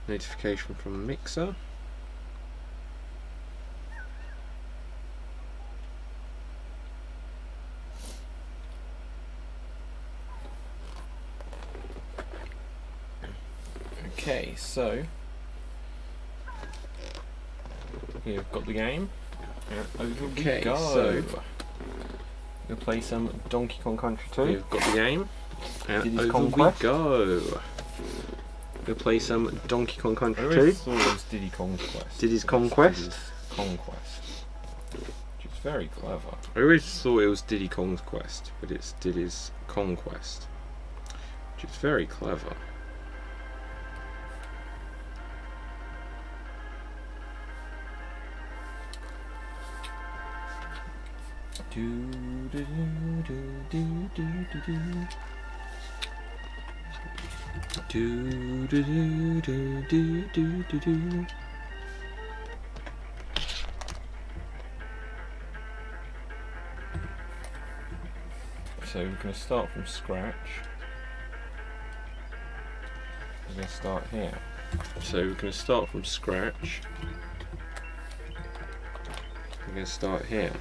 Notification from Mixer. Okay, so we've got the game. And over we go. So we'll play some Donkey Kong Country 2. We've got the game. And over we go. We'll play some Donkey Kong Country 2. I always thought it was Diddy Kong's Quest. Diddy's Conquest? Conquest. Which is very clever. I always thought it was Diddy Kong's Quest, but it's Diddy's Conquest. Which is very clever. Do do do do do do do. Do do do do do do do do. So we're going to start from scratch. We're going to start here. So we're going to start from scratch. We're going to start here.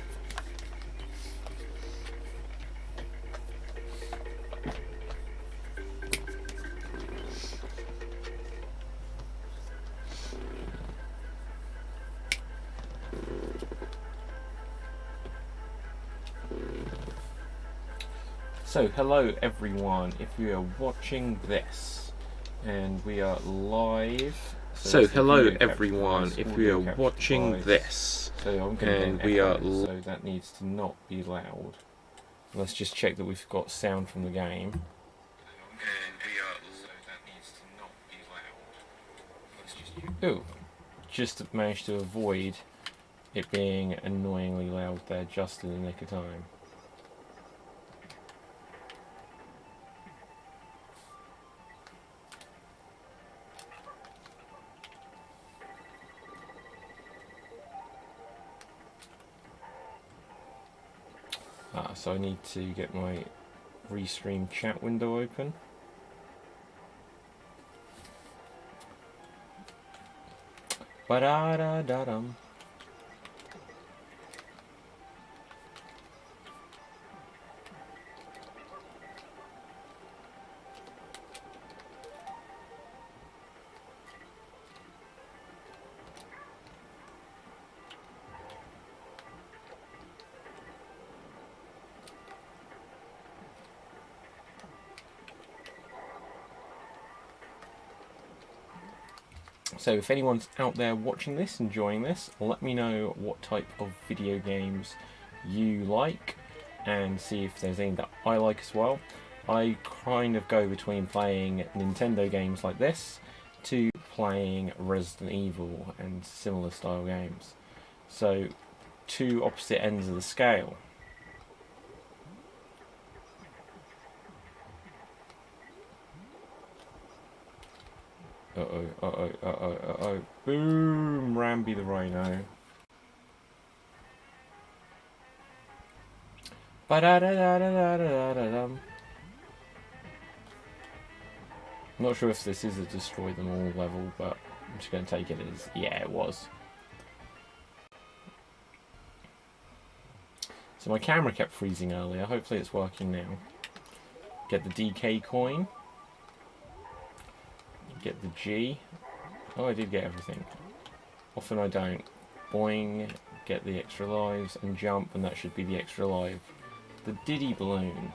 So hello everyone, if you are watching this, and we are live. So hello everyone, if we are watching this, and we are so that needs to not be loud. Let's just check that we've got sound from the game. And we are so that needs to not be loud. Ooh, just managed to avoid it being annoyingly loud there, just in the nick of time. So I need to get my restream chat window open. Ba-da-da-da-dum. So if anyone's out there watching this, enjoying this, let me know what type of video games you like and see if there's any that I like as well. I kind of go between playing Nintendo games like this to playing Resident Evil and similar style games. So two opposite ends of the scale. Uh-oh, uh-oh, uh-oh, uh-oh. Boom! Rambi the Rhino. Ba-da-da-da-da-da-da-da-dum. I'm not sure if this is a destroy them all level, but I'm just going to take it as, yeah, it was. So my camera kept freezing earlier, hopefully it's working now. Get the DK coin. Get the G. Oh, I did get everything. Often I don't. Boing, get the extra lives, and jump, and that should be the extra life. The Diddy balloon,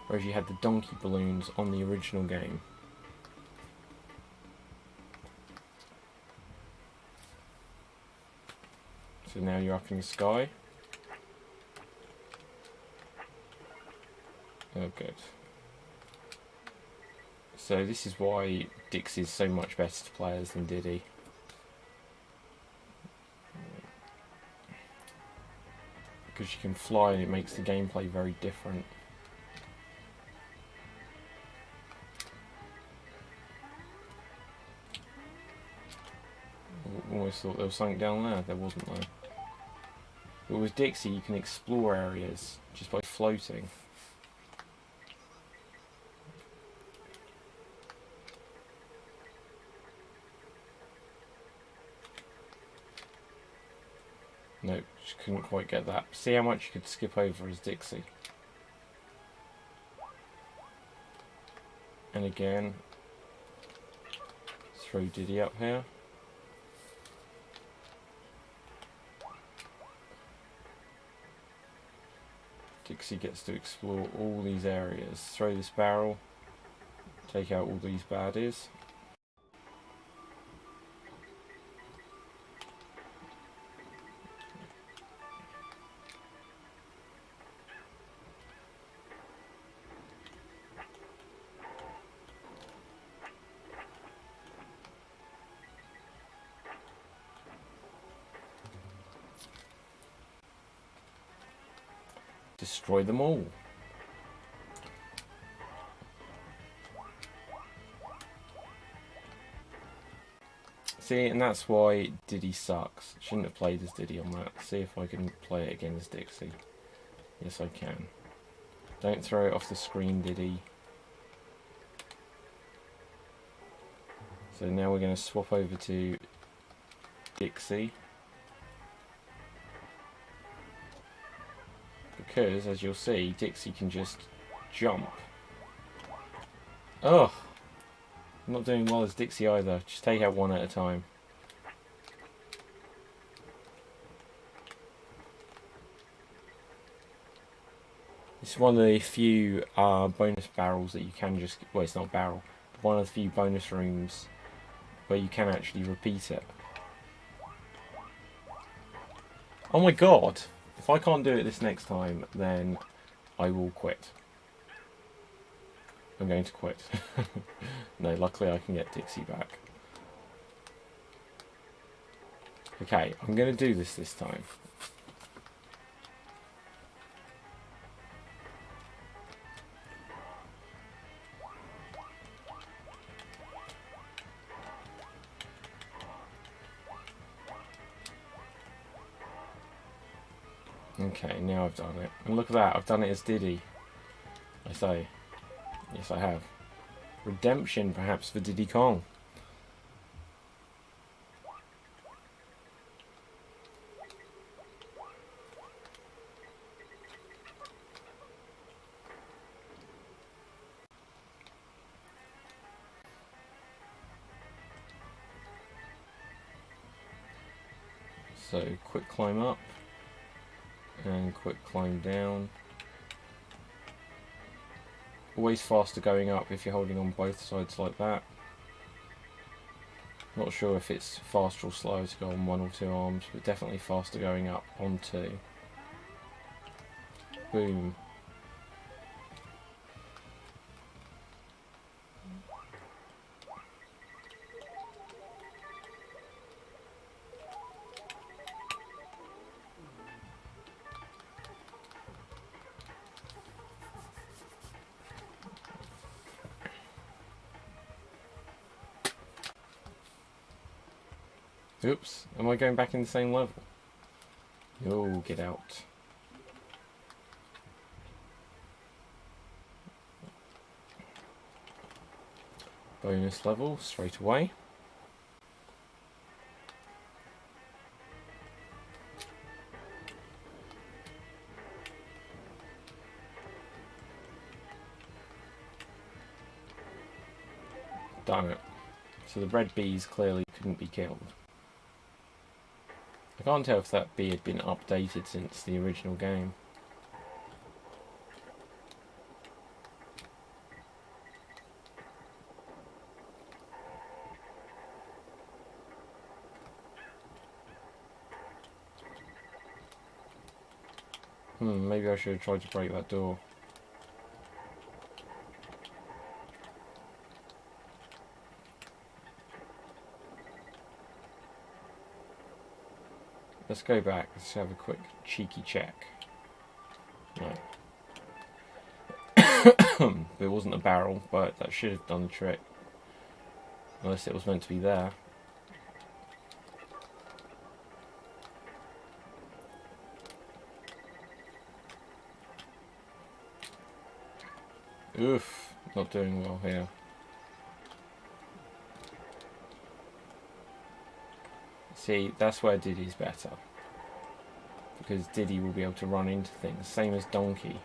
whereas you had the donkey balloons on the original game. So now you're up in the sky. Oh, good. So this is why Dix is so much better to play as than Diddy. Because you can fly and it makes the gameplay very different. I almost thought there was something down there, there wasn't though. But with Dixie you can explore areas just by floating. Nope, just couldn't quite get that. See how much you could skip over as Dixie. And again, throw Diddy up here. Dixie gets to explore all these areas. Throw this barrel, take out all these baddies. Destroy them all. See, and that's why Diddy sucks. Shouldn't have played as Diddy on that. See if I can play it again as Dixie. Yes, I can. Don't throw it off the screen, Diddy. So now we're going to swap over to Dixie. Because, as you'll see, Dixie can just jump. Oh! I'm not doing well as Dixie either. Just take out one at a time. This is one of the few bonus barrels that you can just... Well, it's not a barrel. One of the few bonus rooms where you can actually repeat it. Oh my god! If I can't do it this next time, then I will quit. I'm going to quit. No, luckily I can get Dixie back. Okay, I'm going to do this time. Okay, now I've done it. And look at that, I've done it as Diddy. I say. Yes, I have. Redemption, perhaps, for Diddy Kong. So, quick climb up. And quick climb down. Always faster going up if you're holding on both sides like that. Not sure if it's faster or slower to go on one or two arms, but definitely faster going up on two. Boom. Oops, am I going back in the same level? Oh, get out. Bonus level straight away. Done it. So the red bees clearly couldn't be killed. I can't tell if that bee had been updated since the original game. Maybe I should have tried to break that door. Let's go back, let's have a quick cheeky check. No. It wasn't a barrel, but that should have done the trick. Unless it was meant to be there. Oof, not doing well here. See, that's where Diddy's better. because Diddy will be able to run into things, same as Donkey.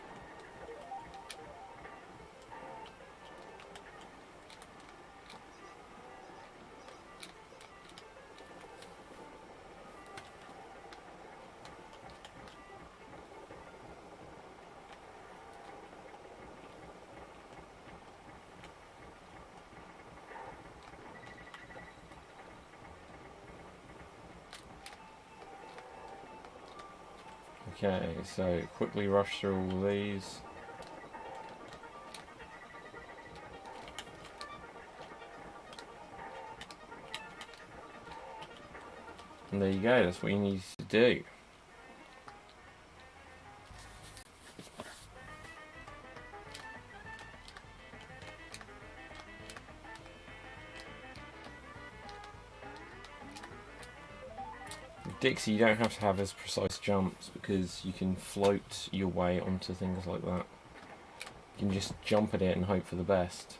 Okay, so quickly rush through all these. And there you go, that's what you need to do. Dixie, you don't have to have as precise jumps because you can float your way onto things like that. You can just jump at it and hope for the best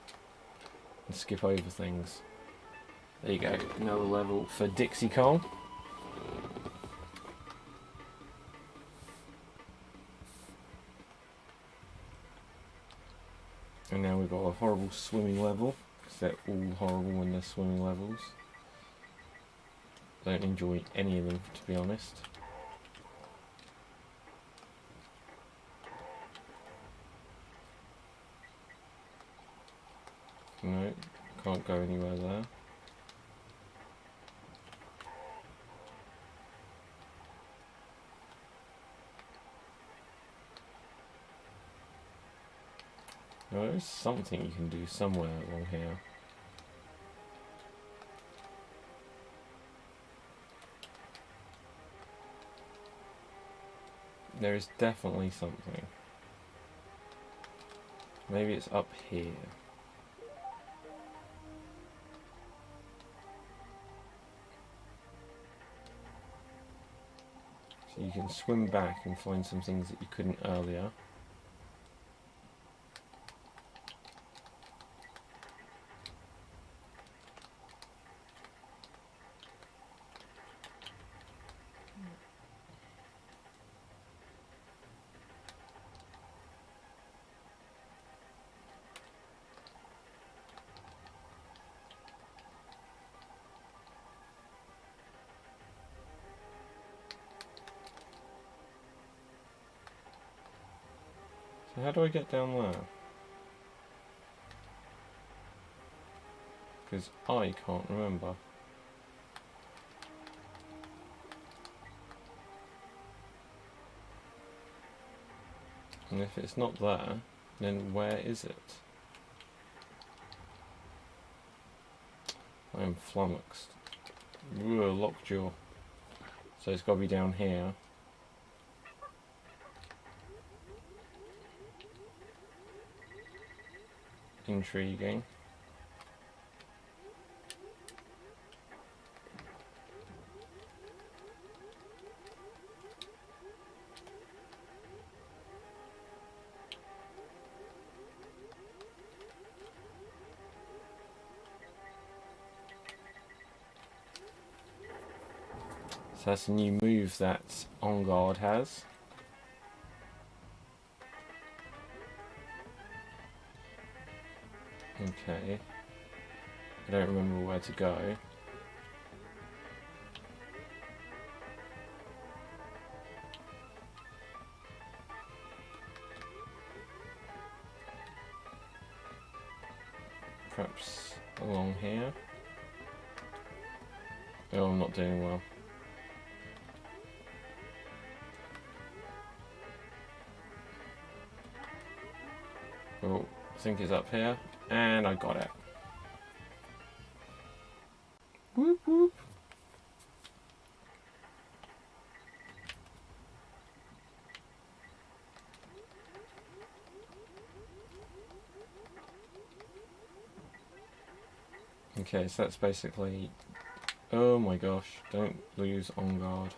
and skip over things. There you go, another level for Dixie Cole. And now we've got a horrible swimming level, because they're all horrible when they're swimming levels. Don't enjoy any of them, to be honest. No, can't go anywhere there. No, there's something you can do somewhere along here. There is definitely something. Maybe it's up here. So you can swim back and find some things that you couldn't earlier. So how do I get down there? Because I can't remember. And if it's not there, then where is it? I am flummoxed. Ooh, lockjaw. So it's got to be down here. Intriguing. So that's a new move that On Guard has. Okay. I don't remember where to go. Perhaps along here. Oh, I'm not doing well. Oh, I think it's up here. And I got it. Whoop whoop. Okay, so that's basically... Oh my gosh, don't lose On Guard.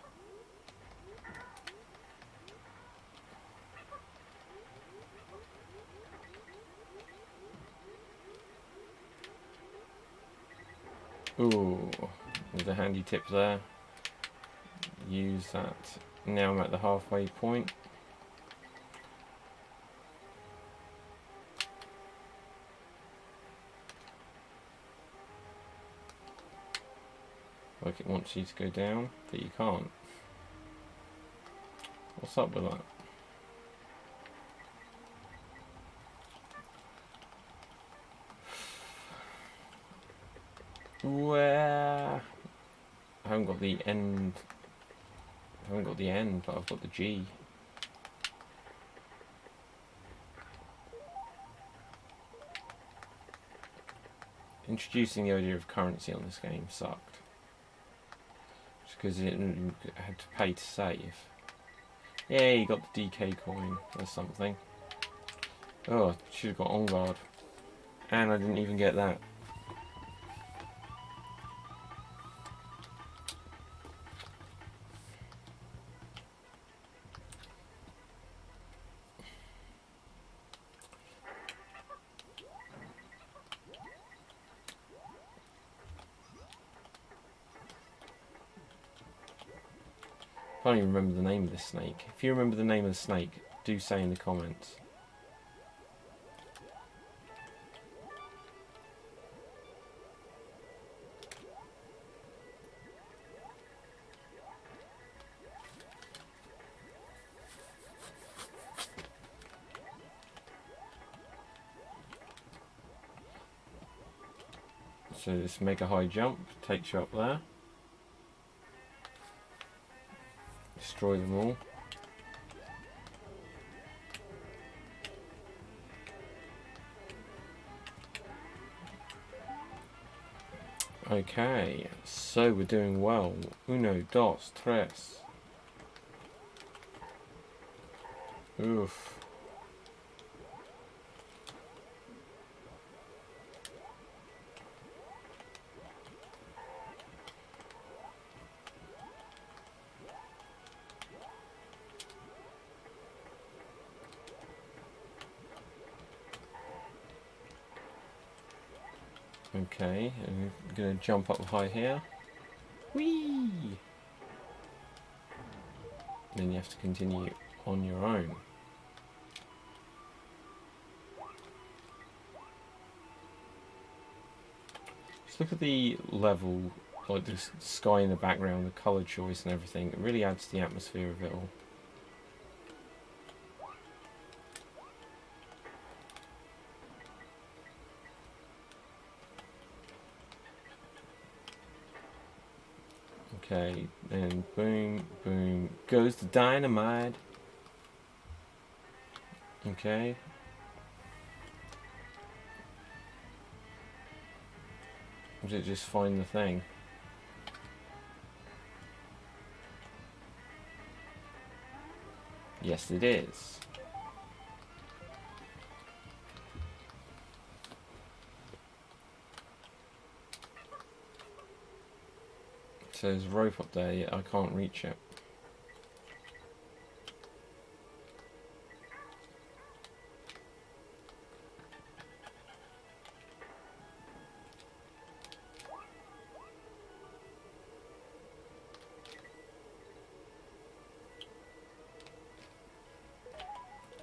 Ooh, there's a handy tip there. use that. Now I'm at the halfway point. Like it wants you to go down, but you can't. What's up with that? Where? I haven't got the end. I haven't got the end, but I've got the G. Introducing the idea of currency on this game sucked. Just because it had to pay to save. Yeah, you got the DK coin or something. Oh, should have got on guard. And I didn't even get that. I can't even remember the name of this snake. If you remember the name of the snake, do say in the comments. So this mega high jump takes you up there. Destroy them all. Okay, so we're doing well. Uno, dos, tres. Oof. Okay, I'm going to jump up high here. Whee! Then you have to continue on your own. Just look at the level, like the sky in the background, the colour choice and everything. It really adds to the atmosphere of it all. Okay, and boom, boom, goes the dynamite. Okay. Or did it just find the thing? Yes, it is. So there's a rope up there, yet I can't reach it.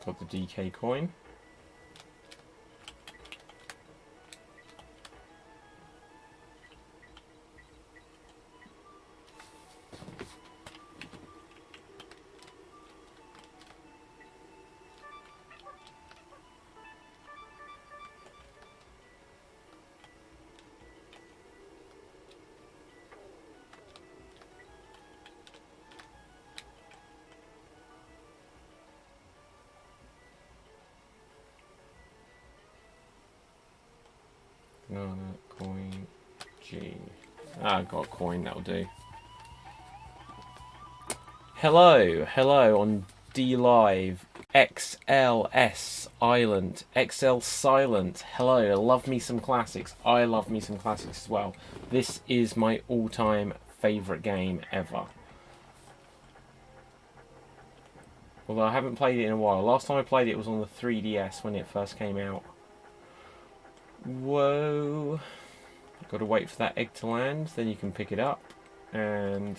Got the DK coin. No, coin G. Ah, I got a coin, that'll do. Hello on D Live. XLS Island. XL Silent. Hello, I love me some classics. I love me some classics as well. This is my all-time favourite game ever. Although I haven't played it in a while. Last time I played it was on the 3DS when it first came out. Whoa. Got to wait for that egg to land, then you can pick it up. And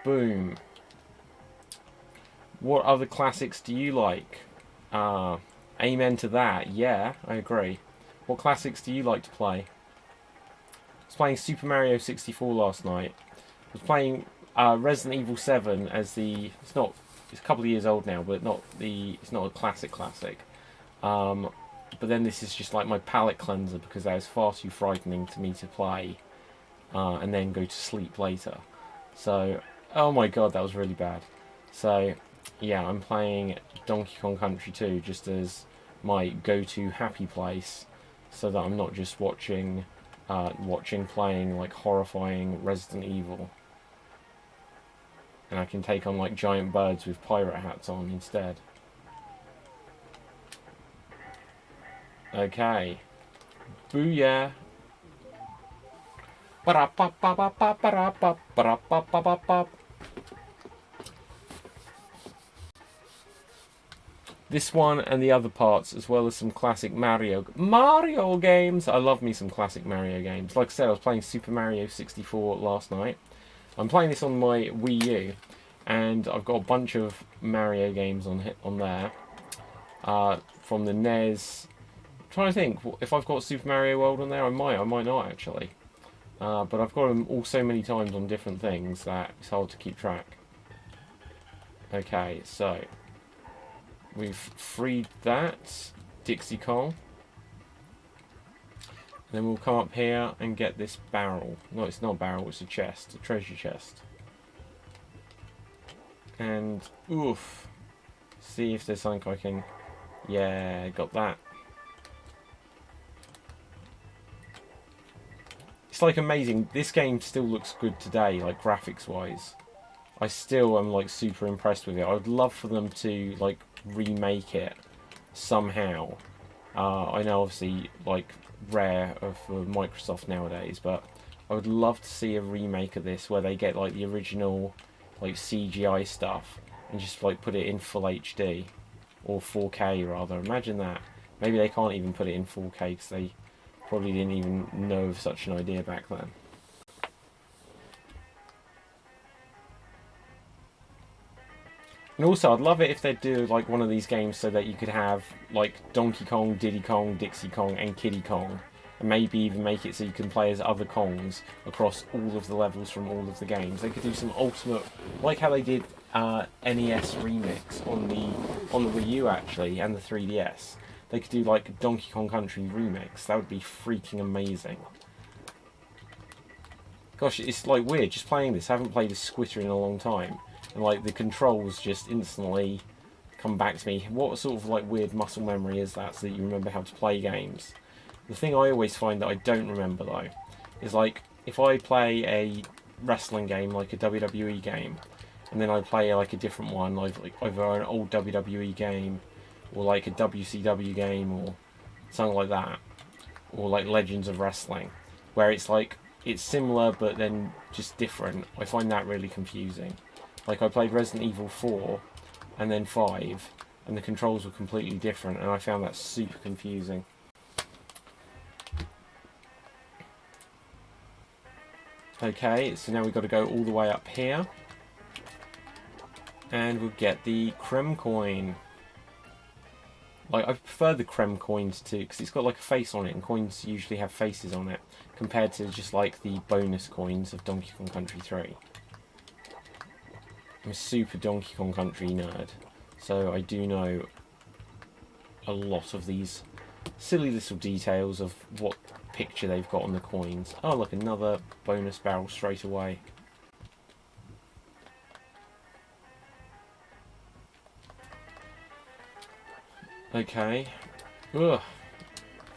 boom. What other classics do you like? Amen to that. Yeah, I agree. What classics do you like to play? I was playing Super Mario 64 last night. I was playing Resident Evil 7 as the... It's a couple of years old now, but it's not a classic. But then this is just like my palate cleanser because that was far too frightening to me to play and then go to sleep later. So, oh my god, that was really bad. So, yeah, I'm playing Donkey Kong Country 2 just as my go-to happy place, so that I'm not just watching playing like horrifying Resident Evil, and I can take on like giant birds with pirate hats on instead. Okay, booyah! This one and the other parts, as well as some classic Mario games. I love me some classic Mario games. Like I said, I was playing Super Mario 64 last night. I'm playing this on my Wii U, and I've got a bunch of Mario games on there from the NES. I'm trying to think if I've got Super Mario World on there. I might not actually. But I've got them all so many times on different things that it's hard to keep track. Okay, so we've freed that Dixie Kong. And then we'll come up here and get this barrel. No, it's not a barrel, it's a chest, a treasure chest. And, oof. See if there's something I can... Yeah, got that. It's like amazing. This game still looks good today, like graphics wise. I still am like super impressed with it. I would love for them to like remake it somehow. I know obviously like rare for Microsoft nowadays, but I would love to see a remake of this where they get like the original like CGI stuff and just like put it in full HD or 4K rather. Imagine that. Maybe they can't even put it in 4K because they probably didn't even know of such an idea back then. And also, I'd love it if they'd do like one of these games so that you could have like Donkey Kong, Diddy Kong, Dixie Kong, and Kiddy Kong, and maybe even make it so you can play as other Kongs across all of the levels from all of the games. They could do some ultimate, like how they did NES remix on the Wii U actually, and the 3DS. They could do like Donkey Kong Country remix. That would be freaking amazing. Gosh, it's like weird just playing this. I haven't played this Squitter in a long time. And like the controls just instantly come back to me. What sort of like weird muscle memory is that so that you remember how to play games? The thing I always find that I don't remember though is like if I play a wrestling game like a WWE game and then I play like a different one like either an old WWE game or like a WCW game or something like that, or like Legends of Wrestling, where it's like it's similar but then just different. I find that really confusing. Like I played Resident Evil 4 and then 5 and the controls were completely different and I found that super confusing. Okay, so now we've got to go all the way up here and we'll get the Creme coin. Like I prefer the Creme coins too because it's got like a face on it, and coins usually have faces on it compared to just like the bonus coins of Donkey Kong Country 3. I'm a super Donkey Kong Country nerd, so I do know a lot of these silly little details of what picture they've got on the coins. Oh look, another bonus barrel straight away. Okay. Ugh.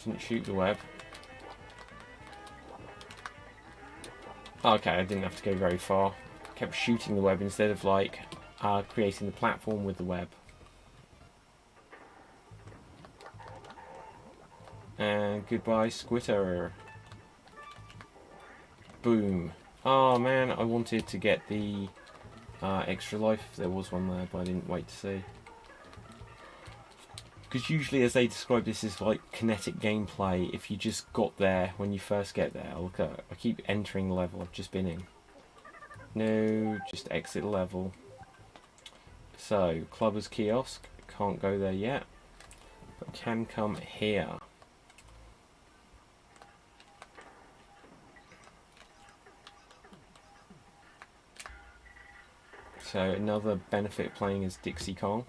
Didn't shoot the web. Okay, I didn't have to go very far. Kept shooting the web instead of like creating the platform with the web. And goodbye Squitter. Boom. Oh man, I wanted to get the extra life if there was one there, but I didn't wait to see. Because usually as they describe this as like kinetic gameplay, if you just got there when you first get there. Look, I keep entering the level I've just been in. No, just exit the level. So, Clubber's Kiosk, can't go there yet, but can come here. So, another benefit of playing as Dixie Kong.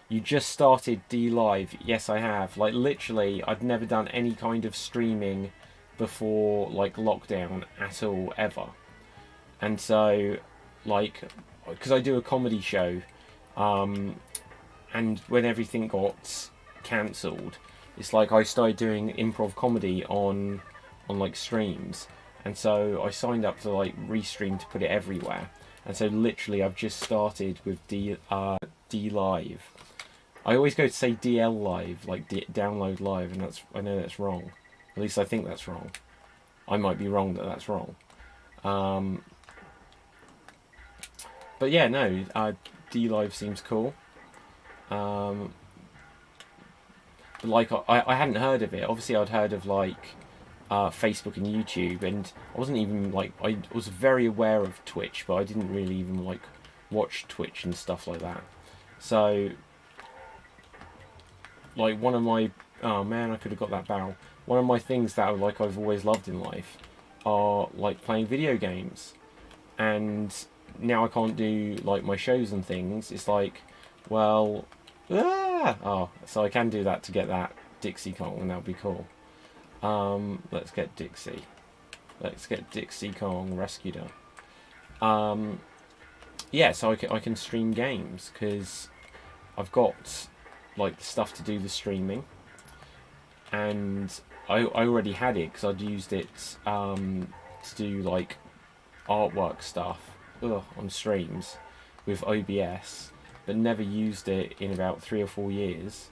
You just started D-Live. Yes, I have. Like, literally, I'd never done any kind of streaming before, like, lockdown at all, ever. And so, like, because I do a comedy show, and when everything got cancelled, it's like I started doing improv comedy on like streams, and so I signed up to like Restream to put it everywhere. And so literally, I've just started with D Live. I always go to say DL Live, like download live, and I know that's wrong. At least I think that's wrong. I might be wrong that that's wrong. But yeah, no, D Live seems cool. But like I hadn't heard of it. Obviously, I'd heard of like Facebook and YouTube, and I wasn't even like, I was very aware of Twitch, but I didn't really even like watch Twitch and stuff like that. So like one of my, oh man, I could have got that barrel. One of my things that like I've always loved in life are like playing video games, and now I can't do like my shows and things. It's like, well, so I can do that to get that Dixie Kong, and that'll be cool. Let's get Dixie. Let's get Dixie Kong rescued her. Yeah, so I can stream games because I've got like the stuff to do the streaming, and I already had it because I'd used it to do like artwork stuff on streams with OBS, but never used it in about 3 or 4 years.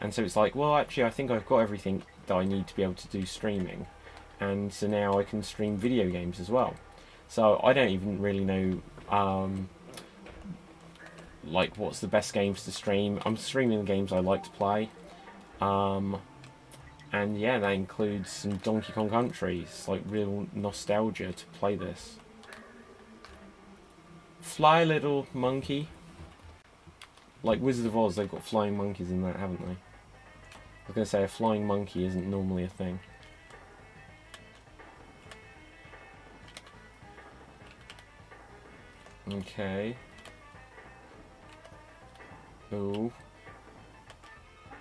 And so it's like, well, actually, I think I've got everything that I need to be able to do streaming, and so now I can stream video games as well. So I don't even really know like what's the best games to stream. I'm streaming the games I like to play, and yeah, that includes some Donkey Kong Country. It's like real nostalgia to play this. Fly, little monkey. Like Wizard of Oz, they've got flying monkeys in that, haven't they? I was going to say a flying monkey isn't normally a thing. Okay. Ooh.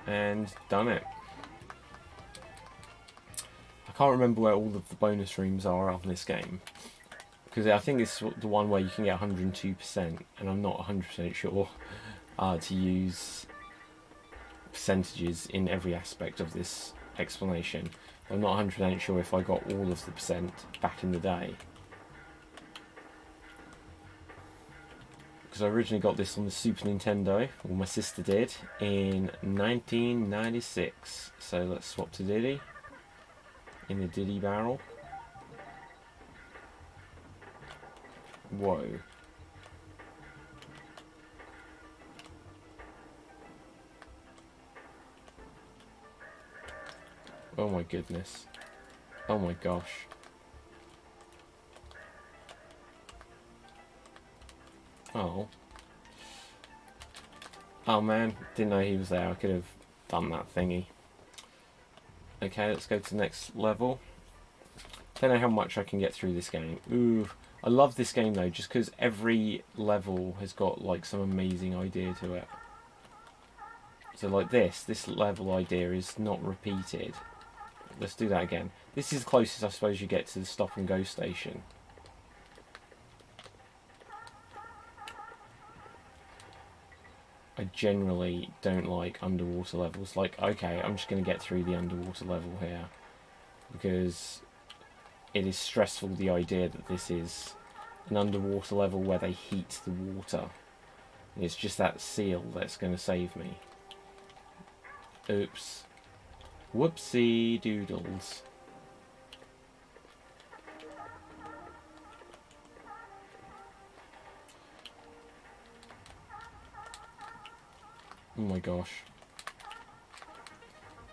And done it. I can't remember where all of the bonus rooms are on this game, because I think it's the one where you can get 102%, and I'm not 100% sure to use percentages in every aspect of this explanation. I'm not 100% sure if I got all of the percent back in the day, because I originally got this on the Super Nintendo, or my sister did, in 1996. So let's swap to Diddy in the Diddy barrel. Whoa. Oh my goodness. Oh my gosh. Oh. Oh man, didn't know he was there. I could have done that thingy. Okay, let's go to the next level. Don't know how much I can get through this game. Ooh. I love this game though, just because every level has got like some amazing idea to it. So like this level idea is not repeated. Let's do that again. This is the closest I suppose you get to the stop and go station. I generally don't like underwater levels. Like, okay, I'm just going to get through the underwater level here, because it is stressful, the idea that this is an underwater level where they heat the water. And it's just that seal that's going to save me. Oops. Whoopsie doodles. Oh my gosh.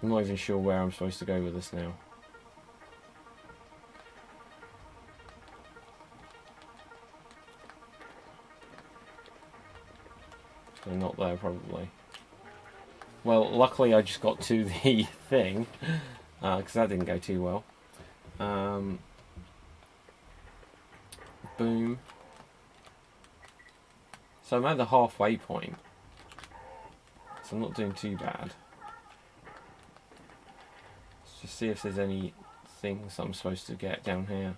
I'm not even sure where I'm supposed to go with this now. They're not there, probably. Well, luckily I just got to the thing, because that didn't go too well. Boom. So I'm at the halfway point. So I'm not doing too bad. Let's just see if there's any things I'm supposed to get down here.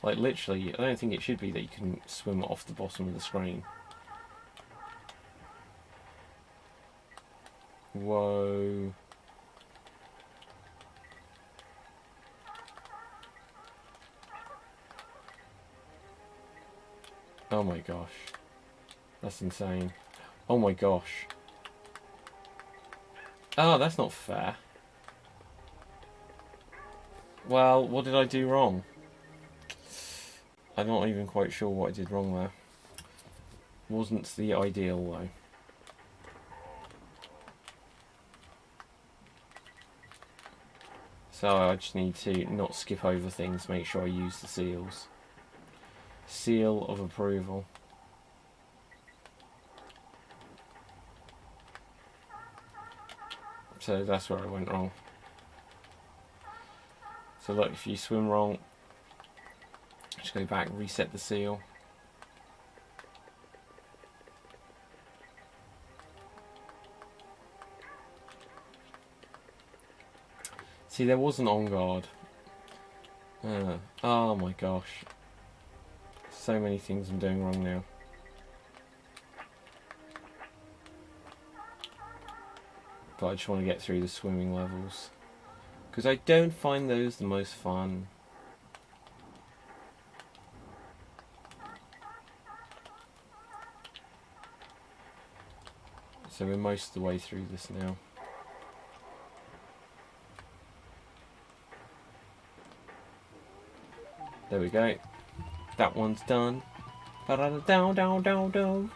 Like, literally, I don't think it should be that you can swim off the bottom of the screen. Whoa. Oh my gosh. That's insane. Oh my gosh. Oh, that's not fair. Well, what did I do wrong? I'm not even quite sure what I did wrong there. Wasn't the ideal though. So I just need to not skip over things, make sure I use the seals. Seal of approval. So that's where I went wrong. So look, if you swim wrong, just go back, reset the seal. See, there was an on guard. Oh my gosh. So many things I'm doing wrong now. But I just want to get through the swimming levels, because I don't find those the most fun. So we're most of the way through this now. There we go. That one's done. Ba-da-da-down, down, down, down.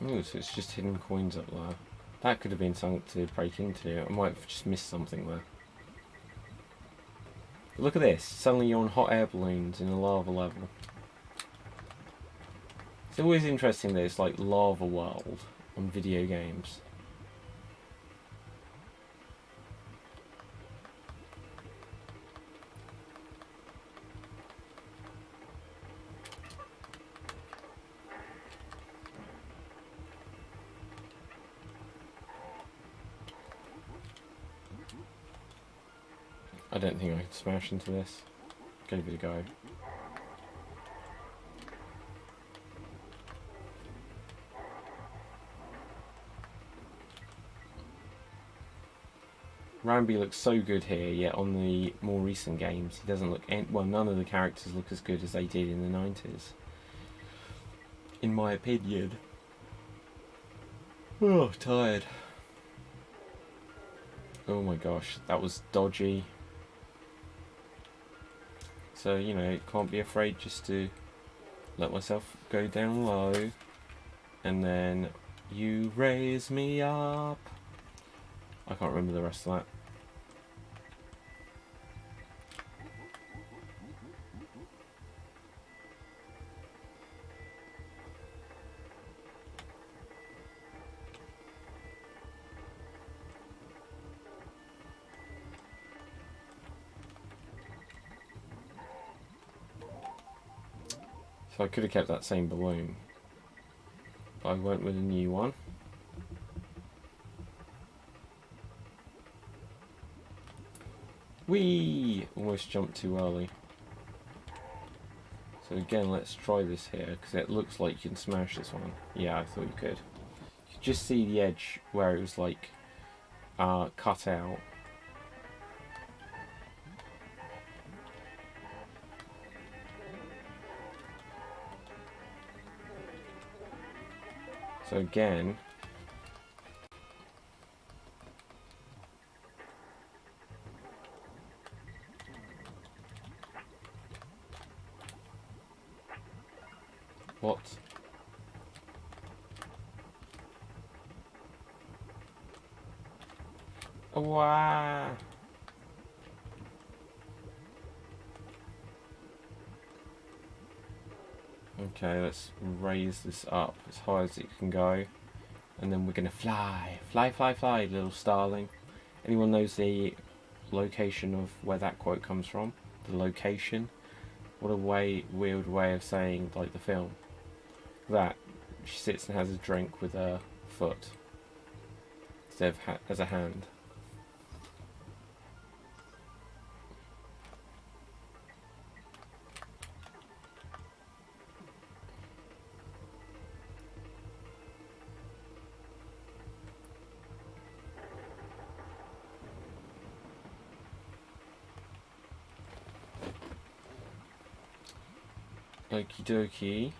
Oh, so it's just hidden coins up there. That could have been something to break into. I might have just missed something there. But look at this. Suddenly you're on hot air balloons in a lava level. It's always interesting that it's like lava world on video games. I don't think I can smash into this. Give it a go. Rambi looks so good here, yet on the more recent games he doesn't look well, none of the characters look as good as they did in the 90s. In my opinion. Oh, tired. Oh my gosh, that was dodgy. So, you know, can't be afraid just to let myself go down low. And then you raise me up. I can't remember the rest of that. So I could have kept that same balloon, but I went with a new one. Whee! Almost jumped too early. So again, let's try this here, because it looks like you can smash this one. Yeah, I thought you could. You could just see the edge where it was like cut out. So again, what? Wow. Okay, let's raise this up as high as it can go. And then we're going to fly. Fly, fly, fly, little starling. Anyone knows the location of where that quote comes from? The location? What a weird way of saying, like, the film. That. She sits and has a drink with her foot. Instead of as a hand. Okie dokie.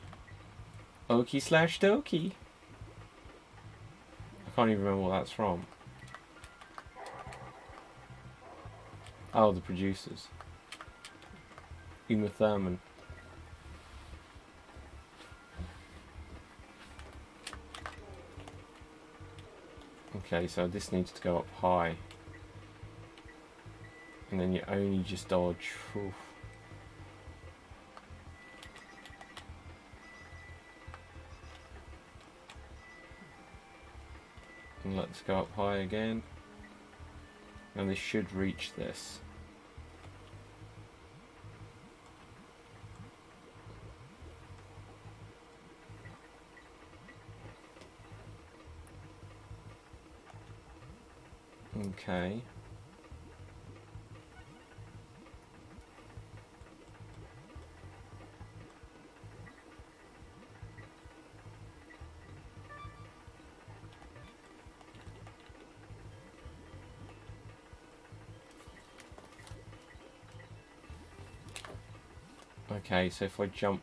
Okie slash dokie. I can't even remember what that's from. Oh, the producers. Uma Thurman. Okay, so this needs to go up high. And then you only just dodge. Oof. And let's go up high again. And this should reach this. Okay. Okay, so if I jump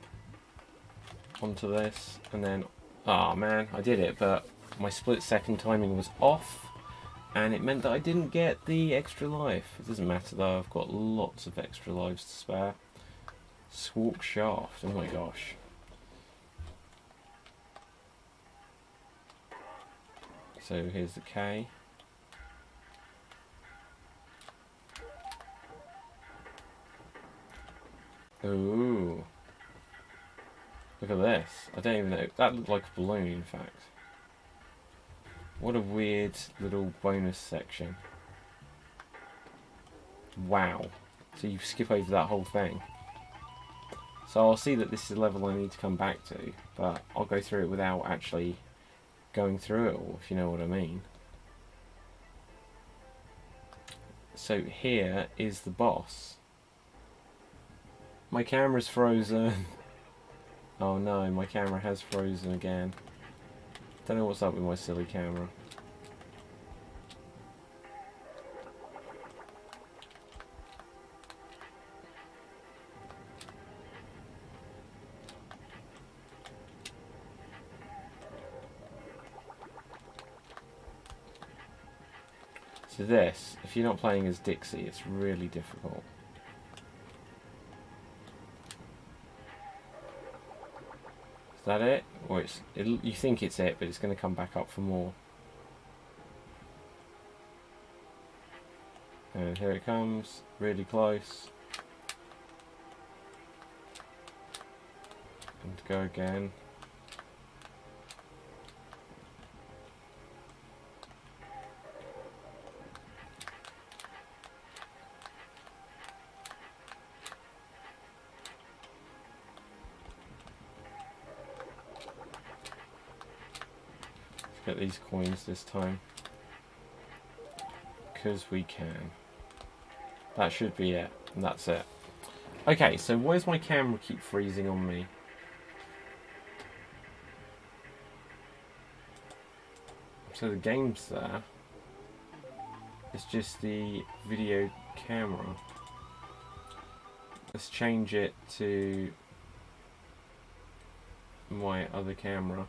onto this and then... Oh man, I did it, but my split second timing was off and it meant that I didn't get the extra life. It doesn't matter though, I've got lots of extra lives to spare. Swark shaft, oh my gosh. So here's the K. Ooh. Look at this. I don't even know. That looked like a balloon, in fact. What a weird little bonus section. Wow. So you skip over that whole thing. So I'll see that this is a level I need to come back to, but I'll go through it without actually going through it all, if you know what I mean. So here is the boss. My camera's frozen. Oh no, my camera has frozen again. Don't know what's up with my silly camera. So this, if you're not playing as Dixie, it's really difficult. Is that it? Or you think it's it, but it's going to come back up for more. And here it comes, really close. And go again. Get these coins this time, because we can. That should be it, and that's it. Okay, so why does my camera keep freezing on me? So the game's there. It's just the video camera. Let's change it to my other camera.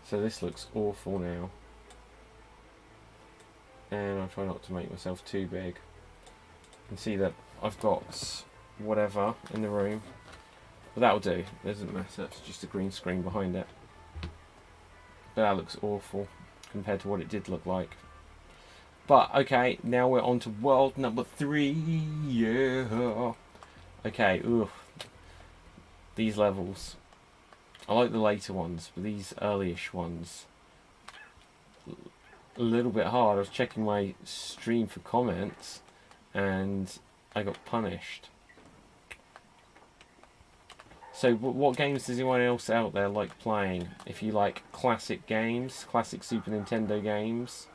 So this looks awful now. And I'll try not to make myself too big. You can see that I've got whatever in the room. But that'll do. It doesn't matter. It's just a green screen behind it. But that looks awful compared to what it did look like. But, okay, now we're on to world number 3. Yeah. Okay, oof. These levels. I like the later ones, but these early-ish ones, a little bit hard. I was checking my stream for comments, and I got punished. So, what games does anyone else out there like playing? If you like classic games, classic Super Nintendo games.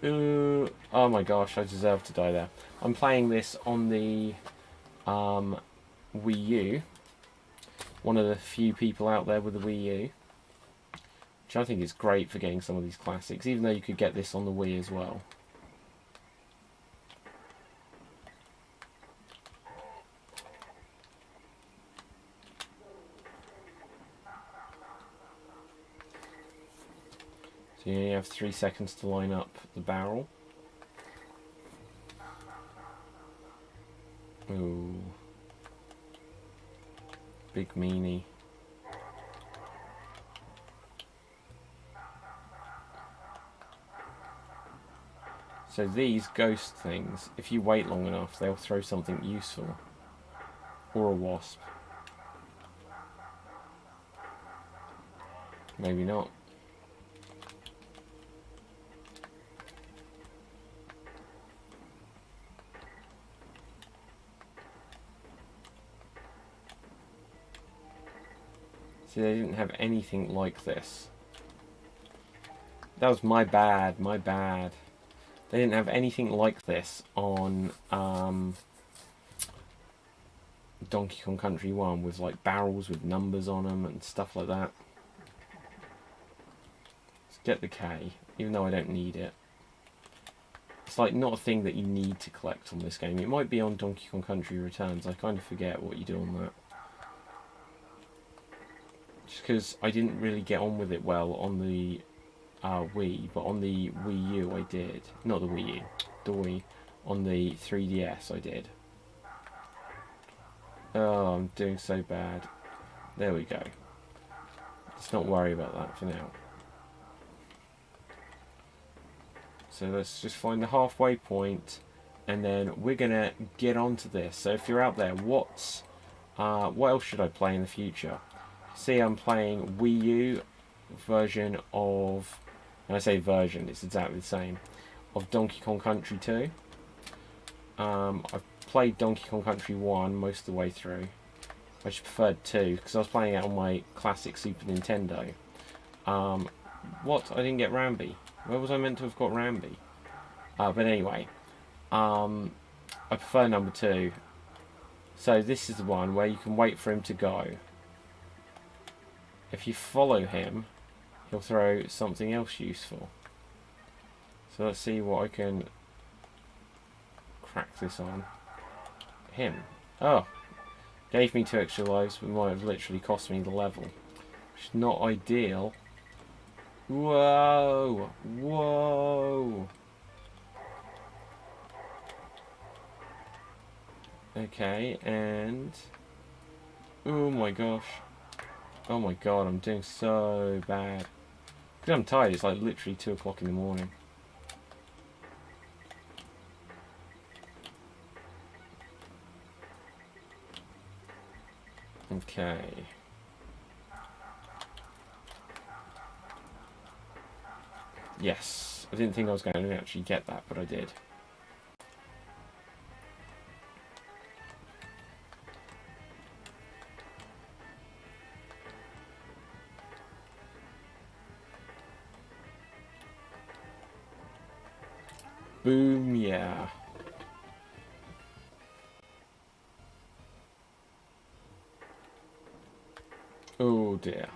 Oh my gosh, I deserve to die there. I'm playing this on the Wii U. One of the few people out there with a Wii U. Which I think is great for getting some of these classics, even though you could get this on the Wii as well. So you only have 3 seconds to line up the barrel. Ooh. Big meanie. So these ghost things, if you wait long enough, they'll throw something useful. Or a wasp. Maybe not. See, they didn't have anything like this. That was my bad, my bad. They didn't have anything like this on Donkey Kong Country 1 with like barrels with numbers on them and stuff like that. Let's get the K, even though I don't need it. It's like not a thing that you need to collect on this game. It might be on Donkey Kong Country Returns. I kind of forget what you do on that. Just because I didn't really get on with it well on the Wii, but on the Wii U I did. Not the Wii U, the Wii. On the 3DS I did. Oh, I'm doing so bad. There we go. Let's not worry about that for now. So let's just find the halfway point, and then we're gonna get onto this. So if you're out there, what else should I play in the future? See, I'm playing Wii U version of, and I say version, it's exactly the same, of Donkey Kong Country 2. I've played Donkey Kong Country 1 most of the way through. I just preferred 2 because I was playing it on my classic Super Nintendo. What? I didn't get Rambi. Where was I meant to have got Rambi? But anyway, I prefer number 2. So this is the one where you can wait for him to go. If you follow him, he'll throw something else useful. So let's see what I can crack this on. Him. Oh. Gave me 2 extra lives, but might have literally cost me the level. Which is not ideal. Whoa! Whoa! Okay, and... oh my gosh. Oh my god, I'm doing so bad. Because I'm tired, it's like literally 2 o'clock in the morning. Okay. Yes. I didn't think I was going to actually get that, but I did. Boom, yeah. Oh dear.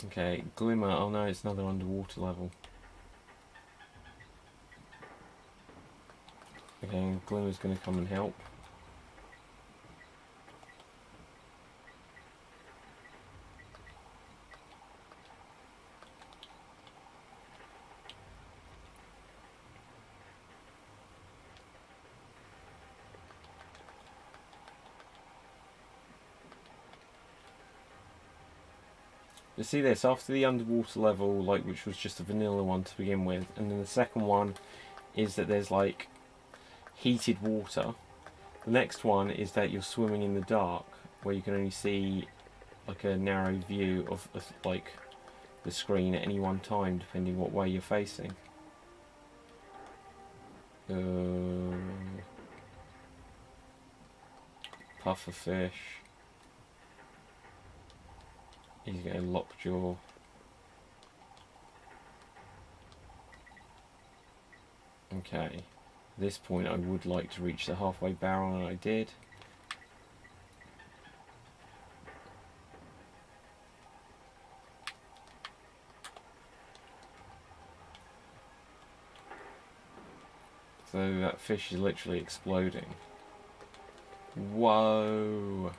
Okay, Glimmer. Oh no, it's another underwater level. Okay, Glimmer's going to come and help. see this, after the underwater level, like, which was just a vanilla one to begin with, and then the second one is that there's like heated water. The next one is that you're swimming in the dark, where you can only see like a narrow view of like the screen at any one time, depending what way you're facing. Pufferfish. He's getting lockjaw. Okay. At this point I would like to reach the halfway barrel, and I did. So that fish is literally exploding. Whoa!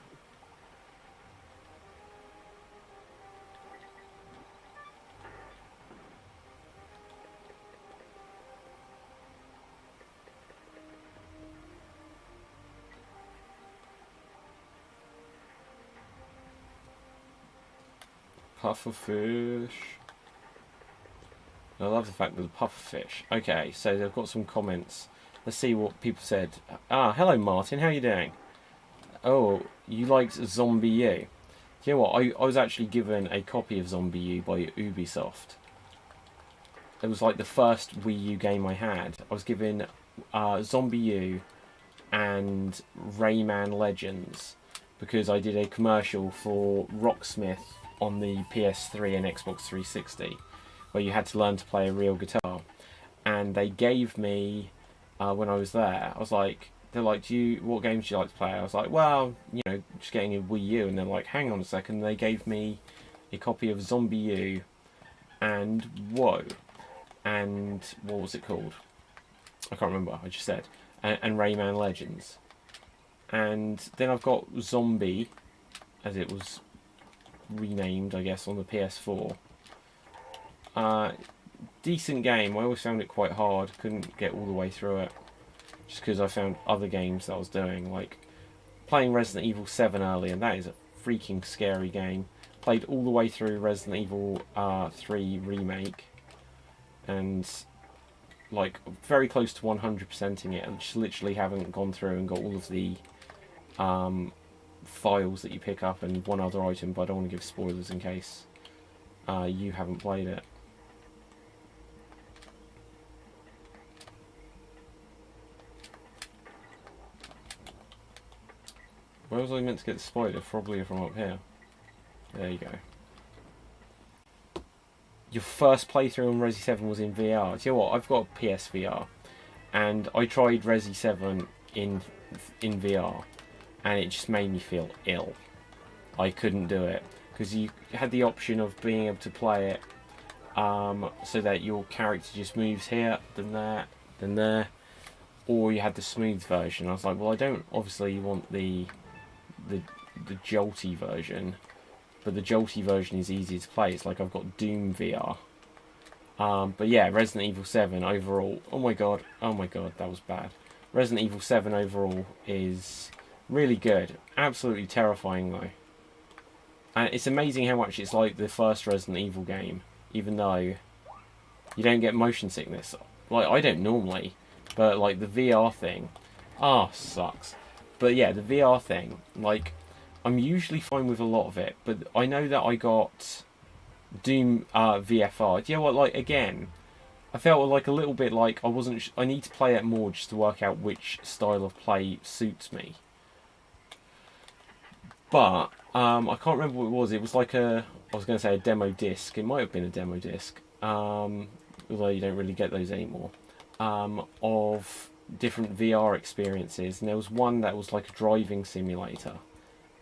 Pufferfish. I love the fact that the pufferfish. Okay, so they've got some comments. Let's see what people said. Ah, hello Martin, how are you doing? Oh, you liked Zombie U. You know what, I was actually given a copy of Zombie U by Ubisoft. It was like the first Wii U game I had. I was given Zombie U and Rayman Legends because I did a commercial for Rocksmith on the PS3 and Xbox 360 where you had to learn to play a real guitar. And they gave me, when I was there, I was like, they're like, what games do you like to play? I was like, well, you know, just getting a Wii U. And they're like, hang on a second. They gave me a copy of Zombie U and Whoa. And what was it called? I can't remember, I just said. And Rayman Legends. And then I've got Zombie, as it was renamed, I guess, on the PS4. Decent game. I always found it quite hard. Couldn't get all the way through it. Just because I found other games that I was doing. Like playing Resident Evil 7 earlier. And that is a freaking scary game. Played all the way through Resident Evil 3 Remake. And like very close to 100%ing it. And just literally haven't gone through and got all of the files that you pick up and one other item. But I don't want to give spoilers in case you haven't played it. Where was I meant to get the spoiler? Probably from up here. There you go. Your first playthrough on Resi 7 was in VR. Do you know what? I've got a PSVR. And I tried Resi 7 in VR. And it just made me feel ill. I couldn't do it. Because you had the option of being able to play it so that your character just moves here, then there, then there. Or you had the smooth version. I was like, well, I don't obviously want the jolty version, but the jolty version is easy to play. It's like I've got Doom VR. But yeah, Resident Evil 7 overall, oh my god, that was bad. Resident Evil 7 overall is really good. Absolutely terrifying though. And it's amazing how much it's like the first Resident Evil game, even though you don't get motion sickness. Like, I don't normally, but like the VR thing, sucks. But yeah, the VR thing, like, I'm usually fine with a lot of it, but I know that I got Doom VFR. Do you know what, like, again, I felt like a little bit like I need to play it more just to work out which style of play suits me. But, I can't remember what it was. It was like I was going to say a demo disc. It might have been a demo disc, although you don't really get those anymore, of different VR experiences, and there was one that was like a driving simulator,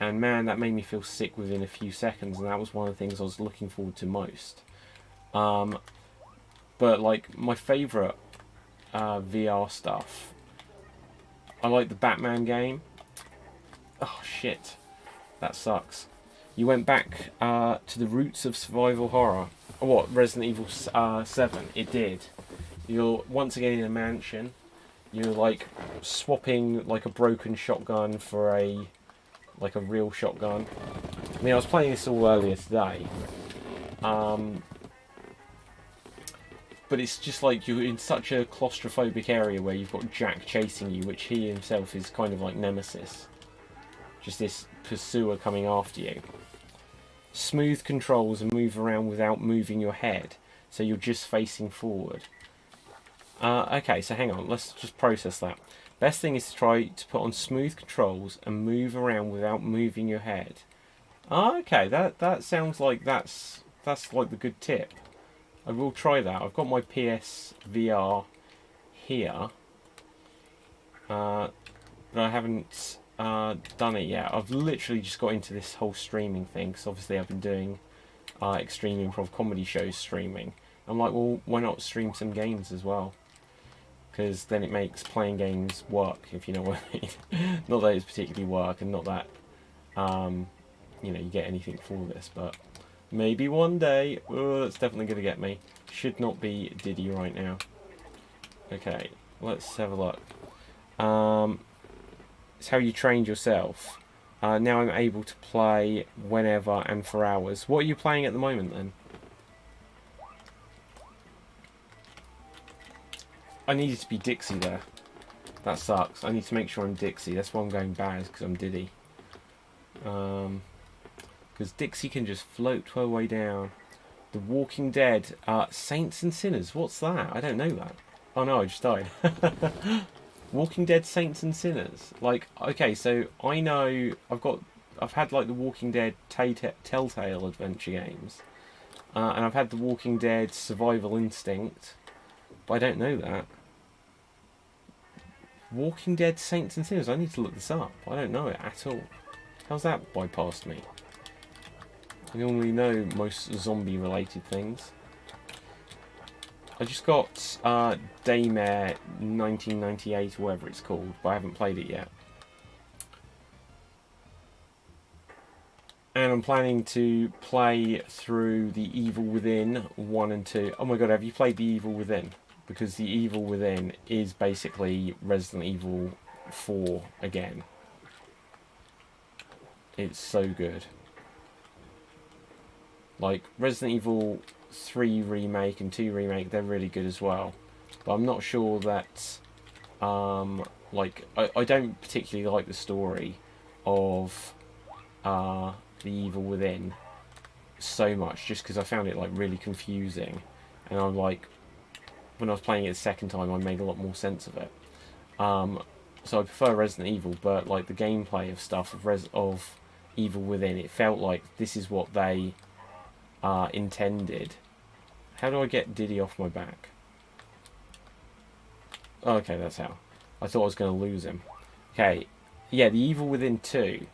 and man, that made me feel sick within a few seconds, and that was one of the things I was looking forward to most. But like my favourite VR stuff, I like the Batman game. Oh shit, that sucks. You went back to the roots of survival horror. What, Resident Evil 7? It did. You're once again in a mansion. You're like swapping like a broken shotgun for a real shotgun. I mean, I was playing this all earlier today, But it's just like you're in such a claustrophobic area where you've got Jack chasing you, which he himself is kind of like Nemesis. Just this pursuer coming after you. Smooth controls and move around without moving your head, so you're just facing forward. Okay, so hang on, let's just process that. Best thing is to try to put on smooth controls and move around without moving your head. Okay, that sounds like that's like the good tip. I will try that. I've got my PSVR here, but I haven't done it yet. I've literally just got into this whole streaming thing, because obviously I've been doing extreme improv comedy shows streaming. I'm like, well, why not stream some games as well? Because then it makes playing games work, if you know what I mean. Not that it's particularly work, and not that you know, you get anything for this, but maybe one day. Oh, that's definitely going to get me. Should not be Diddy right now. Okay, let's have a look. It's how you trained yourself. Now I'm able to play whenever and for hours. What are you playing at the moment then? I needed to be Dixie there. That sucks. I need to make sure I'm Dixie. That's why I'm going Baz, because I'm Diddy. Because Dixie can just float her way down. The Walking Dead, Saints and Sinners. What's that? I don't know that. Oh no, I just died. Walking Dead, Saints and Sinners. Like, okay, so I know I've had like the Walking Dead Telltale adventure games, and I've had the Walking Dead Survival Instinct, but I don't know that. Walking Dead, Saints and Sinners. I need to look this up. I don't know it at all. How's that bypassed me? I normally know most zombie-related things. I just got Daymare 1998, or whatever it's called, but I haven't played it yet. And I'm planning to play through The Evil Within 1 and 2. Oh my god, have you played The Evil Within? Because The Evil Within is basically Resident Evil 4 again. It's so good. Like, Resident Evil 3 Remake and 2 Remake, they're really good as well. But I'm not sure that... like, I don't particularly like the story of The Evil Within so much, just because I found it, like, really confusing. And I'm like... When I was playing it the second time, I made a lot more sense of it. So I prefer Resident Evil, but, like, the gameplay of stuff of Evil Within, it felt like this is what they... intended. How do I get Diddy off my back? Oh, okay, that's how. I thought I was going to lose him. Okay, yeah, The Evil Within 2.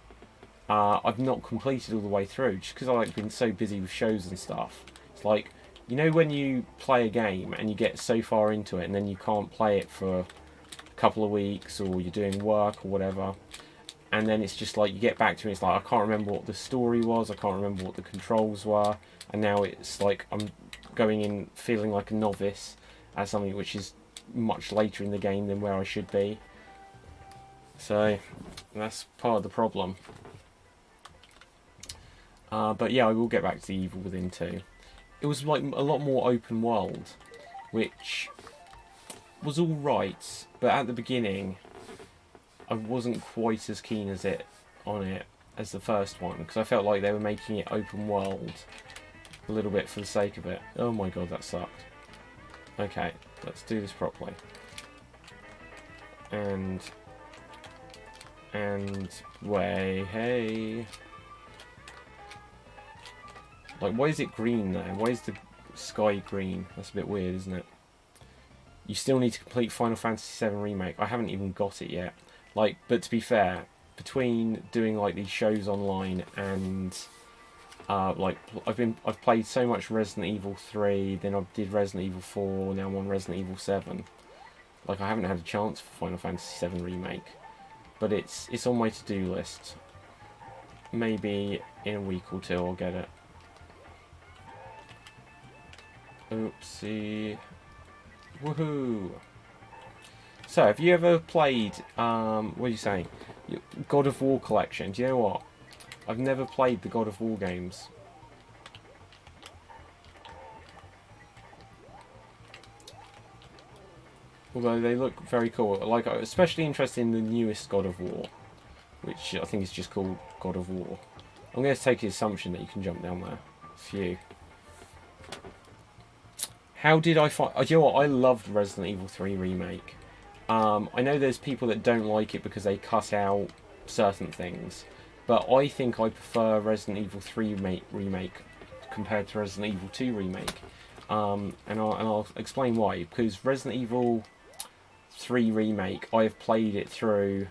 I've not completed all the way through, just because I've been so busy with shows and stuff. It's like, you know when you play a game and you get so far into it and then you can't play it for a couple of weeks, or you're doing work or whatever, and then it's just like you get back to it, it's like I can't remember what the story was, I can't remember what the controls were, and now it's like I'm going in feeling like a novice at something which is much later in the game than where I should be. So that's part of the problem. But yeah, I will get back to The Evil Within 2. It was like a lot more open world, which was alright, but at the beginning I wasn't quite as keen as on it as the first one, because I felt like they were making it open world a little bit for the sake of it. Oh my god, that sucked. Okay, let's do this properly. And way, hey. Like, why is it green there? Why is the sky green? That's a bit weird, isn't it? You still need to complete Final Fantasy VII Remake. I haven't even got it yet. Like, but to be fair, between doing like these shows online and like I've played so much Resident Evil 3, then I did Resident Evil 4, now I'm on Resident Evil 7. Like, I haven't had a chance for Final Fantasy VII Remake, but it's on my to-do list. Maybe in a week or two I'll get it. Oopsie. Woohoo! So, have you ever played, what are you saying? God of War collection. Do you know what? I've never played the God of War games. Although they look very cool. Like, I'm especially interested in the newest God of War, which I think is just called God of War. I'm going to take the assumption that you can jump down there. Phew. How did I find... you know what? I loved Resident Evil 3 Remake. I know there's people that don't like it because they cut out certain things, but I think I prefer Resident Evil 3 Remake compared to Resident Evil 2 Remake. And I'll explain why. Because Resident Evil 3 Remake, I've played it through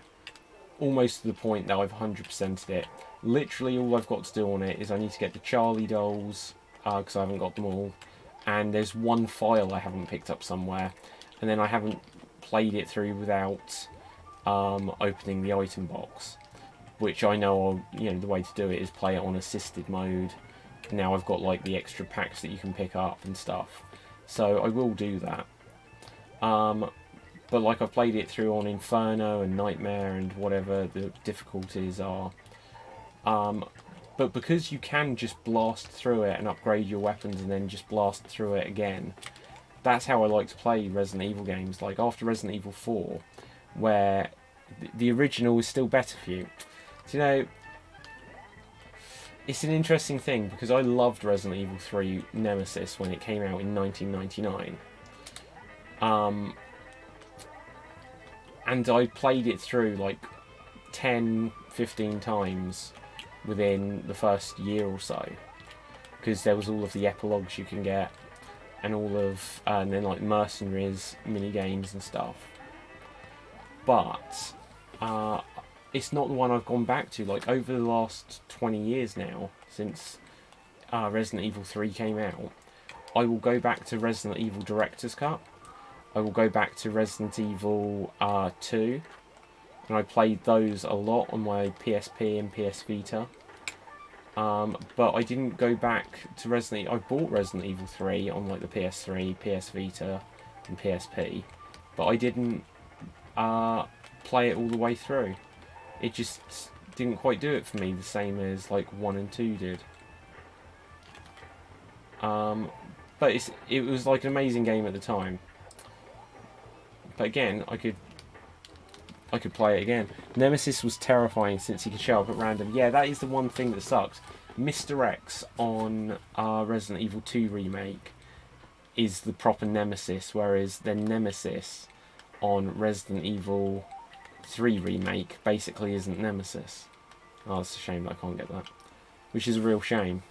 almost to the point that I've 100%ed it. Literally all I've got to do on it is I need to get the Charlie dolls, because I haven't got them all, and there's one file I haven't picked up somewhere, and then I haven't played it through without opening the item box, which I know, the way to do it is play it on assisted mode. Now I've got like the extra packs that you can pick up and stuff, so I will do that. But like I've played it through on Inferno and Nightmare and whatever the difficulties are. But because you can just blast through it and upgrade your weapons and then just blast through it again, that's how I like to play Resident Evil games. Like after Resident Evil 4, where the original is still better for you. So, it's an interesting thing because I loved Resident Evil 3 Nemesis when it came out in 1999. And I played it through like 10, 15 times within the first year or so, because there was all of the epilogues you can get, and all of and then like mercenaries, mini games and stuff. But it's not the one I've gone back to. Like over the last 20 years now, since Resident Evil 3 came out, I will go back to Resident Evil Director's Cut. I will go back to Resident Evil 2, and I played those a lot on my PSP and PS Vita. But I didn't go back to Resident Evil. I bought Resident Evil 3 on like the PS3, PS Vita, and PSP, but I didn't play it all the way through. It just didn't quite do it for me the same as like 1 and 2 did. But it was like an amazing game at the time. But again, I could play it again. Nemesis was terrifying since he could show up at random. Yeah, that is the one thing that sucks. Mr. X on Resident Evil 2 Remake is the proper Nemesis, whereas the Nemesis on Resident Evil 3 Remake basically isn't Nemesis. Oh, it's a shame that I can't get that. Which is a real shame.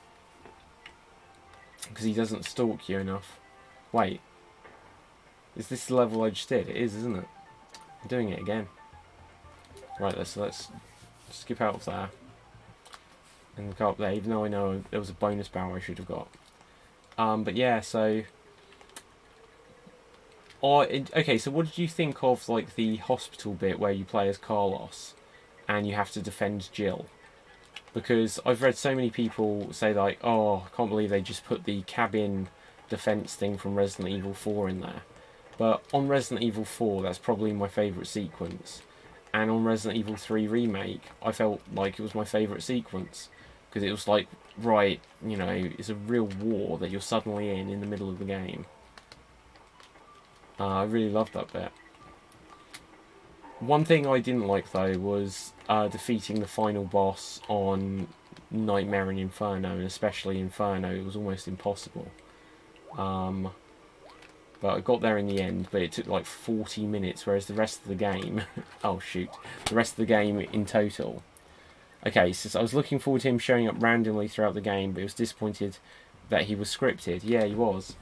Because he doesn't stalk you enough. Wait. Is this the level I just did? It is, isn't it? I'm doing it again. Right, let's skip out of there. And go up there, even though I know there was a bonus barrel I should have got. But yeah, so... okay, so what did you think of like the hospital bit where you play as Carlos and you have to defend Jill? Because I've read so many people say like, oh, I can't believe they just put the cabin defense thing from Resident Evil 4 in there. But on Resident Evil 4, that's probably my favourite sequence. And on Resident Evil 3 Remake, I felt like it was my favourite sequence. Because it was like, right, it's a real war that you're suddenly in the middle of the game. I really loved that bit. One thing I didn't like though was defeating the final boss on Nightmare and Inferno, and especially Inferno. It was almost impossible. But I got there in the end, but it took like 40 minutes, whereas the rest of the game... oh shoot. The rest of the game in total... Okay, so I was looking forward to him showing up randomly throughout the game, but I was disappointed that he was scripted. Yeah, he was.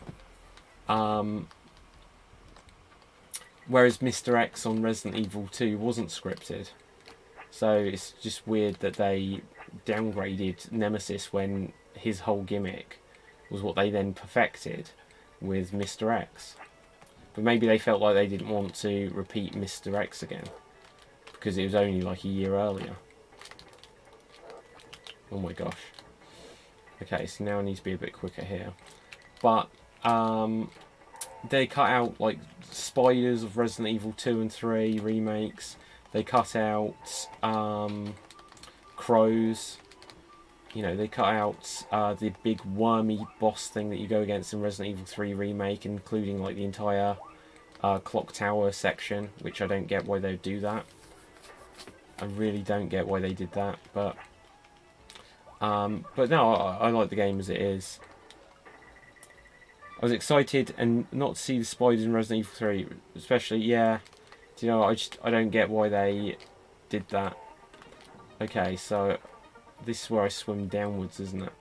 Whereas Mr. X on Resident Evil 2 wasn't scripted. So it's just weird that they downgraded Nemesis when his whole gimmick was what they then perfected with Mr. X. But maybe they felt like they didn't want to repeat Mr. X again, because it was only like a year earlier. Oh my gosh. Okay, so now I need to be a bit quicker here. But they cut out like spiders of Resident Evil 2 and 3 remakes. They cut out crows. They cut out the big wormy boss thing that you go against in Resident Evil 3 Remake, including like the entire clock tower section, which I don't get why they would do that. I really don't get why they did that, but no, I like the game as it is. I was excited and not to see the spiders in Resident Evil 3, especially, yeah. Do you know, I don't get why they did that. Okay, so this is where I swim downwards, isn't it?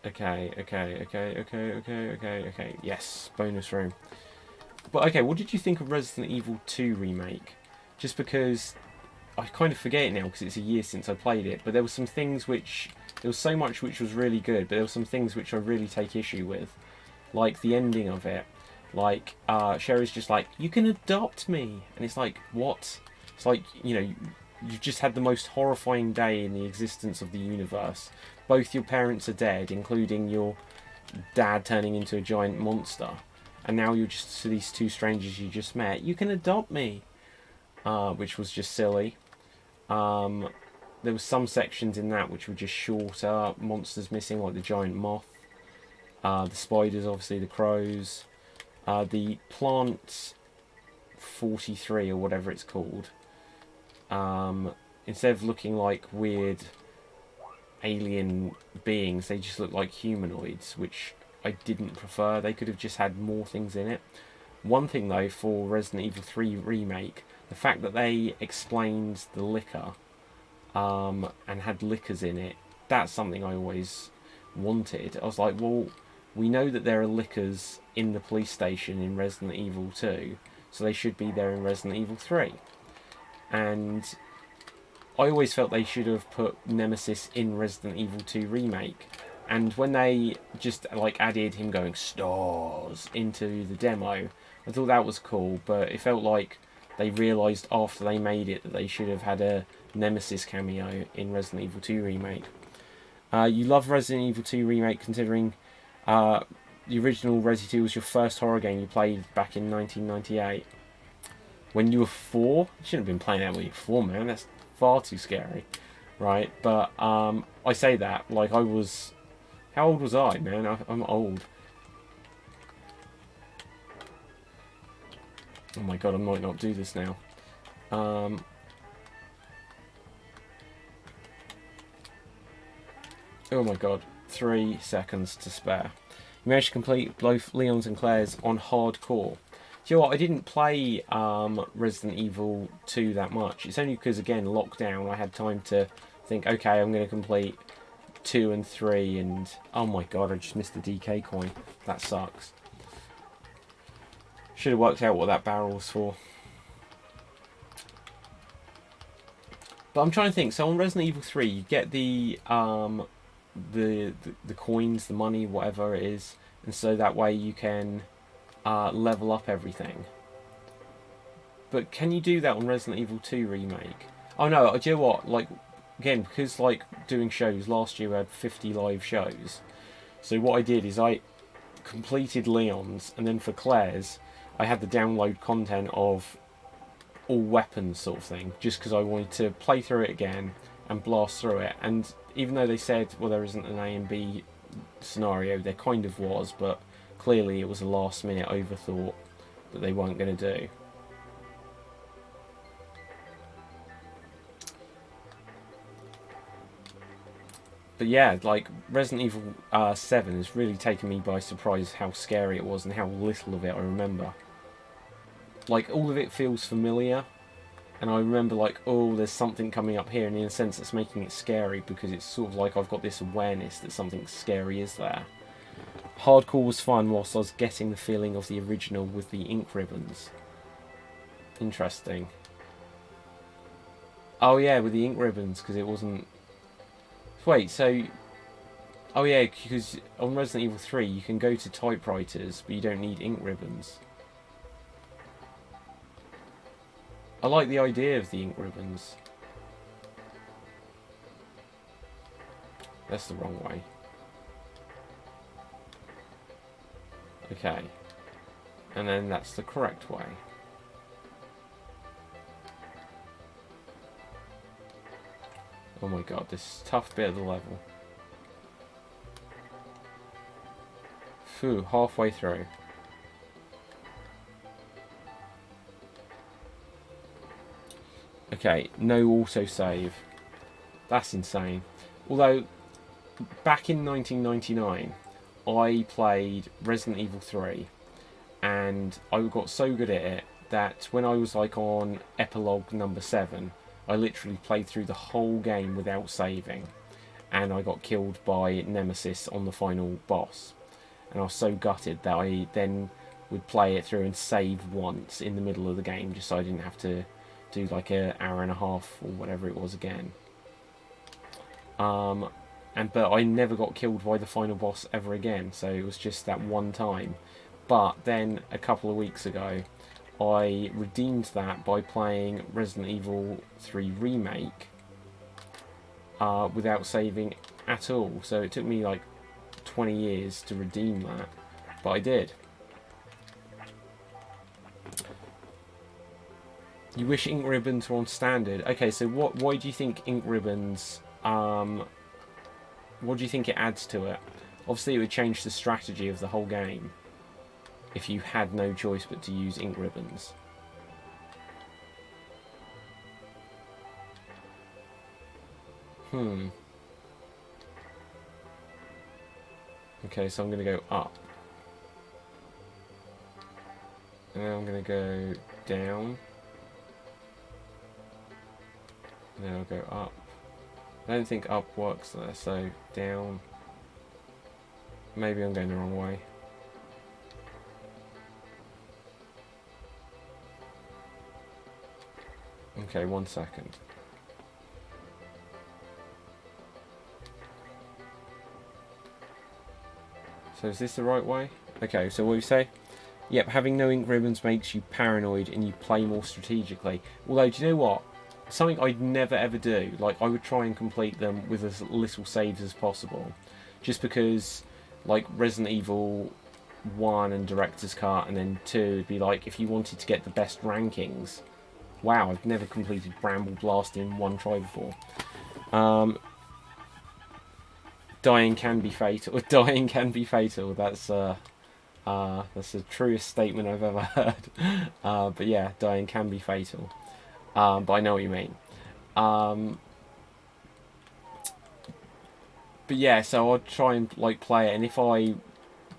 Okay, yes, bonus room. But okay, what did you think of Resident Evil 2 Remake? Just because I kind of forget it now because it's a year since I played it, but there were some things which... There was so much which was really good, but there were some things which I really take issue with. Like the ending of it. Like, Sherry's just like, you can adopt me. And it's like, what? It's like, you know, you've just had the most horrifying day in the existence of the universe. Both your parents are dead, including your dad turning into a giant monster. And now you're just to these two strangers you just met. You can adopt me. Which was just silly. There were some sections in that which were just shorter. Monsters missing, like the giant moth. The spiders, obviously, the crows. The plant 43, or whatever it's called. Instead of looking like weird alien beings, they just look like humanoids, which I didn't prefer. They could have just had more things in it. One thing, though, for Resident Evil 3 Remake, the fact that they explained the liquor and had liquors in it, that's something I always wanted. I was like, well, we know that there are liquors in the police station in Resident Evil 2, so they should be there in Resident Evil 3. And I always felt they should have put Nemesis in Resident Evil 2 Remake. And when they just like added him going stars into the demo, I thought that was cool, but it felt like they realised after they made it that they should have had a Nemesis cameo in Resident Evil 2 Remake. You love Resident Evil 2 Remake considering the original Resi 2 was your first horror game you played back in 1998. When you were 4? You shouldn't have been playing that when you were 4, man. That's far too scary. Right? But I say that like I was... How old was I, man? I'm old. Oh my god, I might not do this now. Oh my god, 3 seconds to spare. You managed to complete both Leon's and Claire's on hardcore. Do you know what, I didn't play Resident Evil 2 that much. It's only because, again, lockdown, I had time to think, okay, I'm going to complete 2 and 3, and oh my god, I just missed the DK coin. That sucks. Should have worked out what that barrel was for. But I'm trying to think. So on Resident Evil 3, you get the coins, the money, whatever it is, and so that way you can level up everything. But can you do that on Resident Evil 2 Remake? Oh no, do you know what? Like, again, because like doing shows, last year we had 50 live shows. So what I did is I completed Leon's, and then for Claire's, I had the download content of all weapons sort of thing, just because I wanted to play through it again and blast through it. And even though they said, well, there isn't an A and B scenario, there kind of was, but clearly it was a last minute overthought that they weren't going to do. But yeah, like Resident Evil 7 has really taken me by surprise how scary it was and how little of it I remember. Like, all of it feels familiar, and I remember like, oh, there's something coming up here, and in a sense it's making it scary because it's sort of like I've got this awareness that something scary is there. Hardcore was fun whilst I was getting the feeling of the original with the ink ribbons. Interesting. Oh yeah, with the ink ribbons, because it wasn't... Wait, so... Oh yeah, because on Resident Evil 3 you can go to typewriters, but you don't need ink ribbons. I like the idea of the ink ribbons. That's the wrong way. Okay. And then that's the correct way. Oh my god, this tough bit of the level. Phew, halfway through. Okay, no autosave. That's insane. Although, back in 1999, I played Resident Evil 3, and I got so good at it that when I was like on epilogue number 7, I literally played through the whole game without saving, and I got killed by Nemesis on the final boss. And I was so gutted that I then would play it through and save once in the middle of the game, just so I didn't have to do like an hour and a half or whatever it was again. But I never got killed by the final boss ever again, so it was just that one time. But then a couple of weeks ago, I redeemed that by playing Resident Evil 3 Remake without saving at all. So it took me like 20 years to redeem that, but I did. You wish ink ribbons were on standard. Okay, so why do you think ink ribbons, what do you think it adds to it? Obviously it would change the strategy of the whole game if you had no choice but to use ink ribbons. Okay, so I'm going to go up. And then I'm going to go down. And then I'll go up. I don't think up works there, so down. Maybe I'm going the wrong way. Okay, 1 second. So is this the right way? Okay, so what do you say? Yep, having no ink ribbons makes you paranoid and you play more strategically. Although, do you know what? Something I'd never ever do. Like, I would try and complete them with as little saves as possible. Just because, like, Resident Evil 1 and Director's Cut, and then 2 would be like, if you wanted to get the best rankings. Wow, I've never completed Bramble Blast in one try before. Dying can be fatal. Dying can be fatal. That's the truest statement I've ever heard. But yeah, dying can be fatal. But I know what you mean. But yeah, so I'd try and like play it, and if I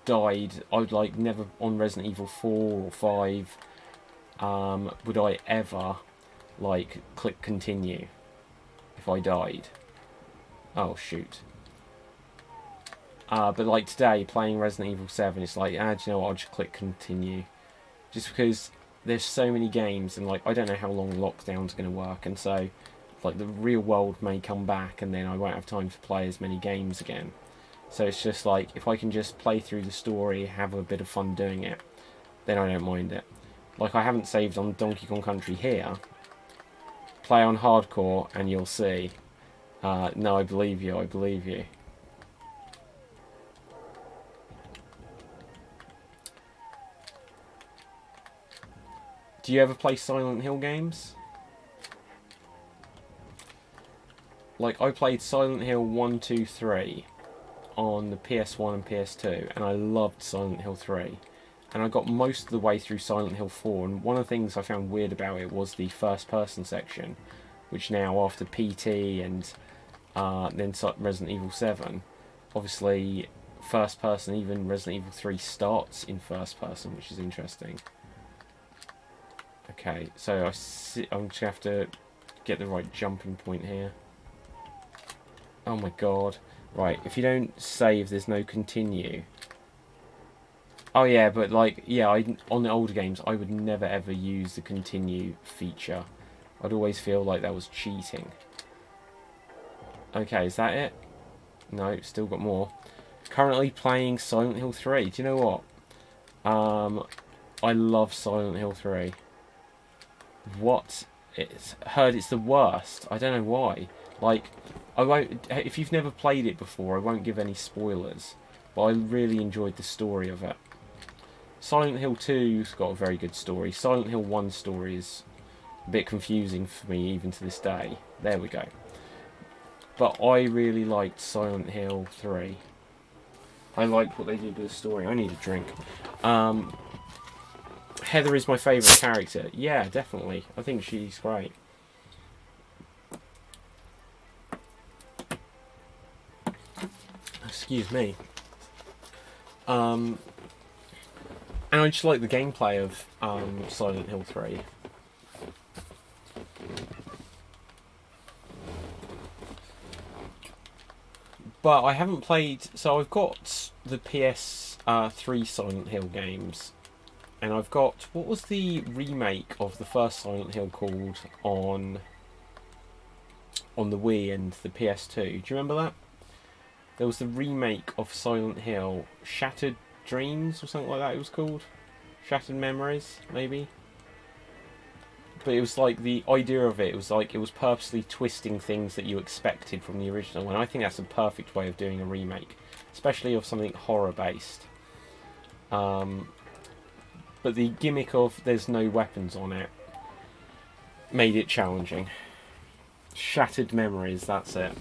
died, I'd like never on Resident Evil 4 or 5 would I ever like click continue if I died. Oh shoot. But like today, playing Resident Evil 7, it's like, do you know what, I'll just click continue. Just because there's so many games, and like I don't know how long lockdown's going to work, and so like the real world may come back, and then I won't have time to play as many games again. So it's just like, if I can just play through the story, have a bit of fun doing it, then I don't mind it. Like, I haven't saved on Donkey Kong Country here. Play on hardcore and you'll see. No, I believe you, I believe you. Do you ever play Silent Hill games? Like, I played Silent Hill 1, 2, 3 on the PS1 and PS2, and I loved Silent Hill 3. And I got most of the way through Silent Hill 4, and one of the things I found weird about it was the first-person section, which now, after PT and then Resident Evil 7, obviously first-person, even Resident Evil 3 starts in first-person, which is interesting. Okay, so I'm just going to have to get the right jumping point here. Oh my god. Right, if you don't save, there's no continue. Oh yeah, but like, yeah, on the older games, I would never ever use the continue feature. I'd always feel like that was cheating. Okay, is that it? No, still got more. Currently playing Silent Hill 3. Do you know what? I love Silent Hill 3. What? Heard it's the worst. I don't know why. Like, I won't. If you've never played it before, I won't give any spoilers. But I really enjoyed the story of it. Silent Hill 2's got a very good story. Silent Hill 1's story is a bit confusing for me even to this day. There we go. But I really liked Silent Hill 3. I liked what they did with the story. I need a drink. Heather is my favourite character. Yeah, definitely. I think she's great. Excuse me. And I just like the gameplay of Silent Hill 3. But I haven't played... So I've got the PS3 Silent Hill games. And I've got... What was the remake of the first Silent Hill called on the Wii and the PS2? Do you remember that? There was the remake of Silent Hill, Shattered Dreams or something like that it was called. Shattered Memories, maybe. But it was like the idea of it was like it was purposely twisting things that you expected from the original, and I think that's a perfect way of doing a remake, especially of something horror based. But the gimmick of there's no weapons on it made it challenging. Shattered Memories, that's it.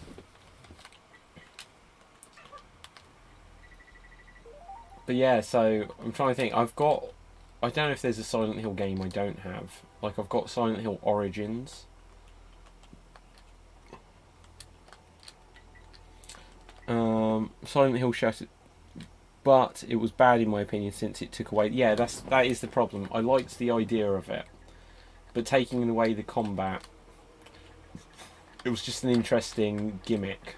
But yeah, so I'm trying to think. I don't know if there's a Silent Hill game I don't have. Like, I've got Silent Hill Origins. Silent Hill Shattered. But it was bad in my opinion since it took away... Yeah, that is the problem. I liked the idea of it. But taking away the combat... It was just an interesting gimmick.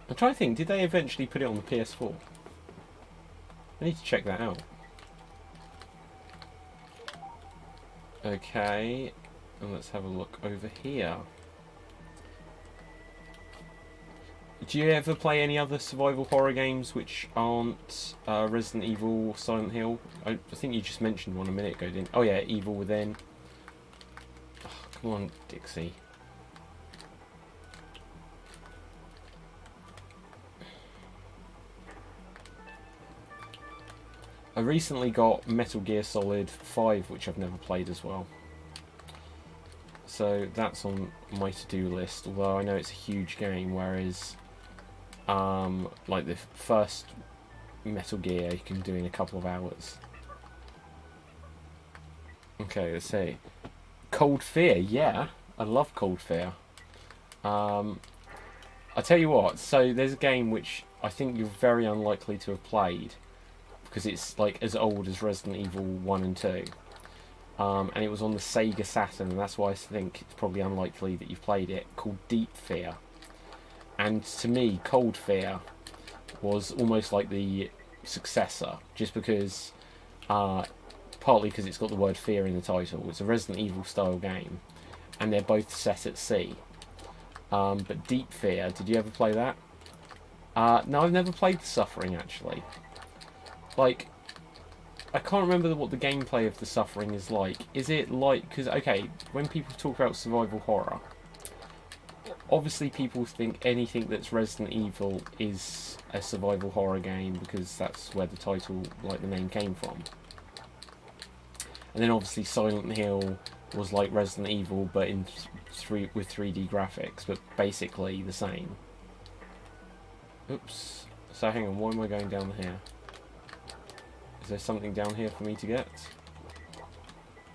I'm trying to think, did they eventually put it on the PS4? I need to check that out. Okay, and let's have a look over here. Do you ever play any other survival horror games which aren't Resident Evil or Silent Hill? I think you just mentioned one a minute ago, didn't you? Oh yeah, Evil Within. Oh, come on, Dixie. I recently got Metal Gear Solid 5, which I've never played as well. So that's on my to-do list, although I know it's a huge game, whereas like the first Metal Gear you can do in a couple of hours. Okay, let's see. Cold Fear, yeah. I love Cold Fear. I'll tell you what, so there's a game which I think you're very unlikely to have played, because it's like as old as Resident Evil 1 and 2. And it was on the Sega Saturn, and that's why I think it's probably unlikely that you've played it, called Deep Fear. And to me, Cold Fear was almost like the successor, just because, partly because it's got the word fear in the title. It's a Resident Evil style game, and they're both set at sea. But Deep Fear, did you ever play that? No, I've never played The Suffering, actually. Like, I can't remember what the gameplay of The Suffering is like. Is it like... Because, okay, when people talk about survival horror, obviously people think anything that's Resident Evil is a survival horror game, because that's where the title, like the name, came from. And then obviously Silent Hill was like Resident Evil, but with 3D graphics, but basically the same. Oops. So hang on, why am I going down here? Is there something down here for me to get?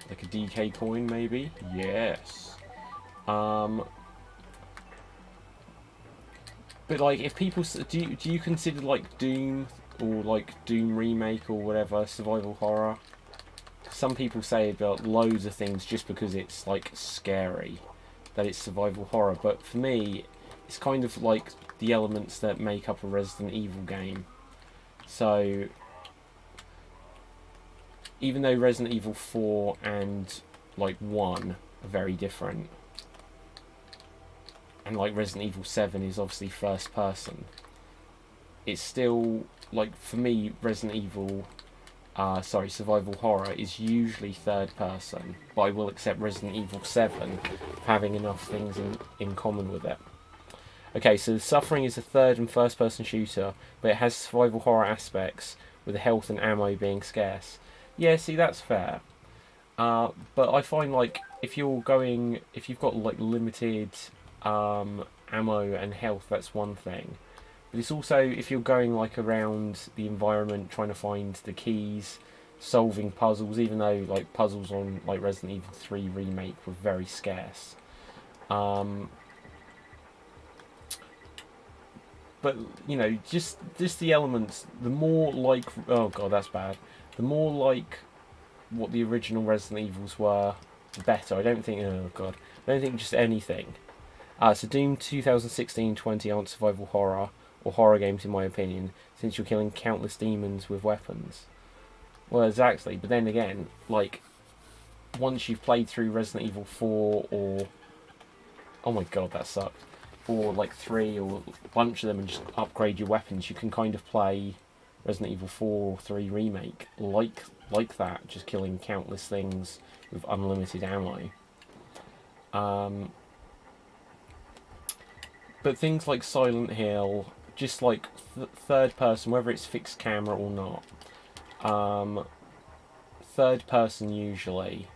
Like a DK coin, maybe? Yes. But like, if people... Do you consider like Doom, or like Doom Remake or whatever, survival horror? Some people say about loads of things just because it's like scary, that it's survival horror. But for me, it's kind of like the elements that make up a Resident Evil game. So... even though Resident Evil 4 and like 1 are very different, and like Resident Evil 7 is obviously first person, it's still, like, for me, Resident Evil survival horror is usually third person, but I will accept Resident Evil 7 having enough things in common with it. Okay, so The Suffering is a third and first person shooter, but it has survival horror aspects, with the health and ammo being scarce. Yeah, see, that's fair. But I find, like, if you've got like limited ammo and health, that's one thing. But it's also, if you're going like around the environment trying to find the keys, solving puzzles, even though like puzzles on like Resident Evil 3 Remake were very scarce. But you know, just the elements. The more like, oh god, that's bad. The more like what the original Resident Evils were, the better. I don't think. Oh god, I don't think just anything. So Doom 2016-20 aren't survival horror or horror games in my opinion, since you're killing countless demons with weapons. Well, exactly. But then again, like once you've played through Resident Evil 4 or oh my god, that sucked. Or like 3 or a bunch of them and just upgrade your weapons, you can kind of play Resident Evil 4 or 3 Remake like that, just killing countless things with unlimited ammo. But things like Silent Hill, just like third person, whether it's fixed camera or not, third person usually,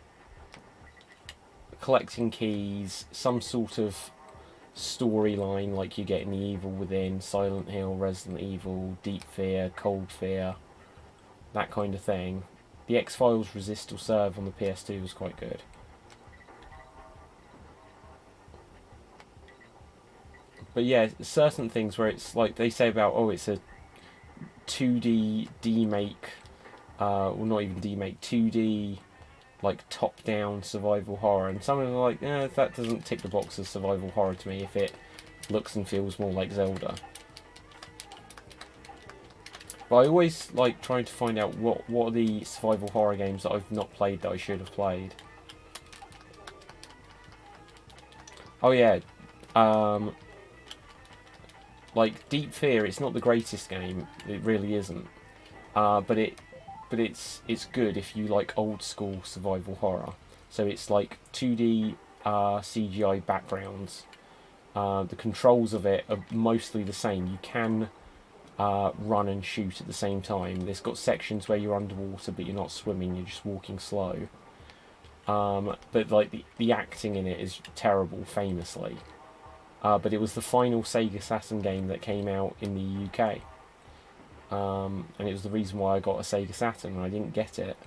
collecting keys, some sort of storyline like you get in The Evil Within, Silent Hill, Resident Evil, Deep Fear, Cold Fear, that kind of thing. The X-Files Resist or Serve on the PS2 was quite good. But yeah, certain things where it's like they say about, oh, it's a 2D demake, well not even demake, 2D like top-down survival horror, and some of them are like, that doesn't tick the box of survival horror to me if it looks and feels more like Zelda. But I always like trying to find out what are the survival horror games that I've not played that I should have played. Oh yeah, like Deep Fear, it's not the greatest game, it really isn't, but it's good if you like old school survival horror. So it's like 2D CGI backgrounds. The controls of it are mostly the same. You can run and shoot at the same time. There's got sections where you're underwater but you're not swimming, you're just walking slow. But like the acting in it is terrible, famously. But it was the final Sega Saturn game that came out in the UK. And it was the reason why I got a Sega Saturn, and I didn't get it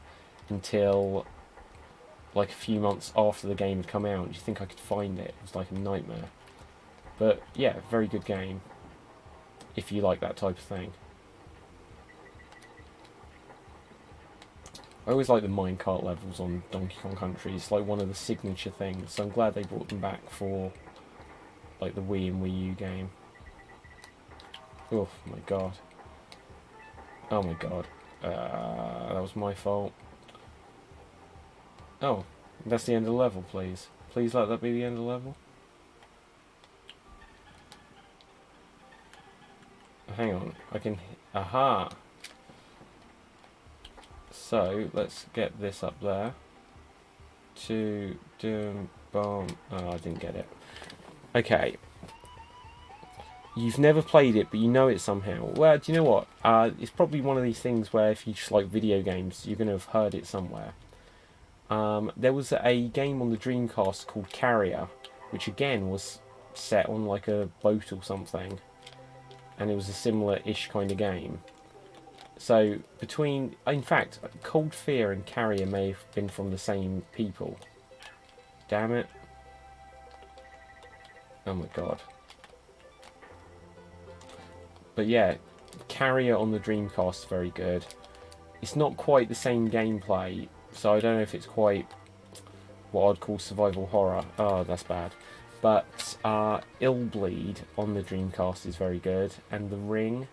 until like a few months after the game had come out. Do you think I could find it? It was like a nightmare. But yeah, very good game if you like that type of thing. I always like the minecart levels on Donkey Kong Country. It's like one of the signature things, so I'm glad they brought them back for like the Wii and Wii U game. Oh my god. Oh my god. That was my fault. Oh, that's the end of the level, please. Please let that be the end of the level. Hang on, I can... Aha! So, let's get this up there. To... Doom... Bomb... Oh, I didn't get it. Okay. You've never played it, but you know it somehow. Well, do you know what? It's probably one of these things where if you just like video games, you're going to have heard it somewhere. There was a game on the Dreamcast called Carrier, which again was set on like a boat or something. And it was a similar-ish kind of game. So, between... In fact, Cold Fear and Carrier may have been from the same people. Damn it. Oh my god. But yeah, Carrier on the Dreamcast is very good. It's not quite the same gameplay, so I don't know if it's quite what I'd call survival horror. Oh, that's bad. But Illbleed on the Dreamcast is very good, and The Ring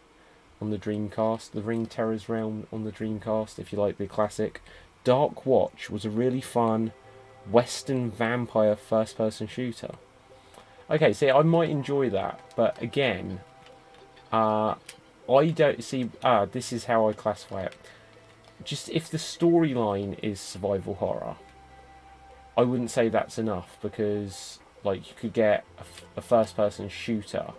on the Dreamcast, The Ring Terror's Realm on the Dreamcast, if you like the classic. Dark Watch was a really fun Western vampire first-person shooter. Okay, see, I might enjoy that, but again, I don't see... this is how I classify it. Just if the storyline is survival horror, I wouldn't say that's enough, because like you could get a first-person shooter,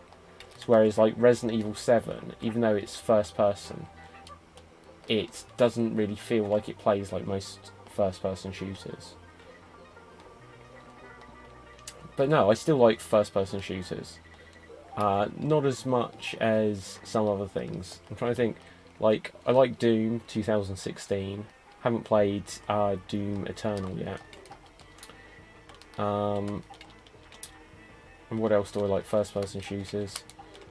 whereas like Resident Evil 7, even though it's first-person, it doesn't really feel like it plays like most first-person shooters. But no, I still like first-person shooters. Not as much as some other things. I'm trying to think. Like, I like Doom 2016. Haven't played Doom Eternal yet. And what else do I like? First-person shooters.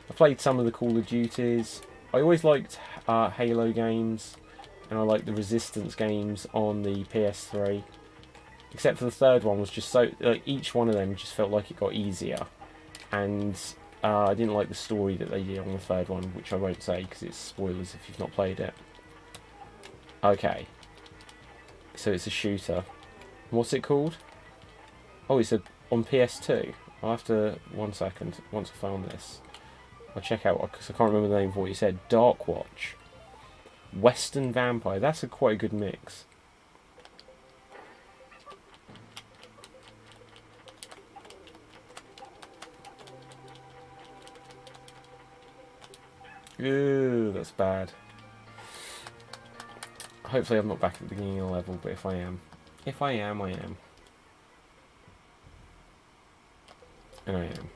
I played some of the Call of Duties. I always liked Halo games, and I liked the Resistance games on the PS3. Except for the third one was just so... each one of them just felt like it got easier. And I didn't like the story that they did on the third one, which I won't say because it's spoilers if you've not played it. Okay. So it's a shooter. What's it called? Oh, it's on PS2. I'll have to... 1 second. Once I found this, I'll check out, because I can't remember the name of what you said. Dark Watch. Western Vampire. That's quite a good mix. Ooh, that's bad. Hopefully I'm not back at the beginning of the level, but if I am. If I am, I am. And I am.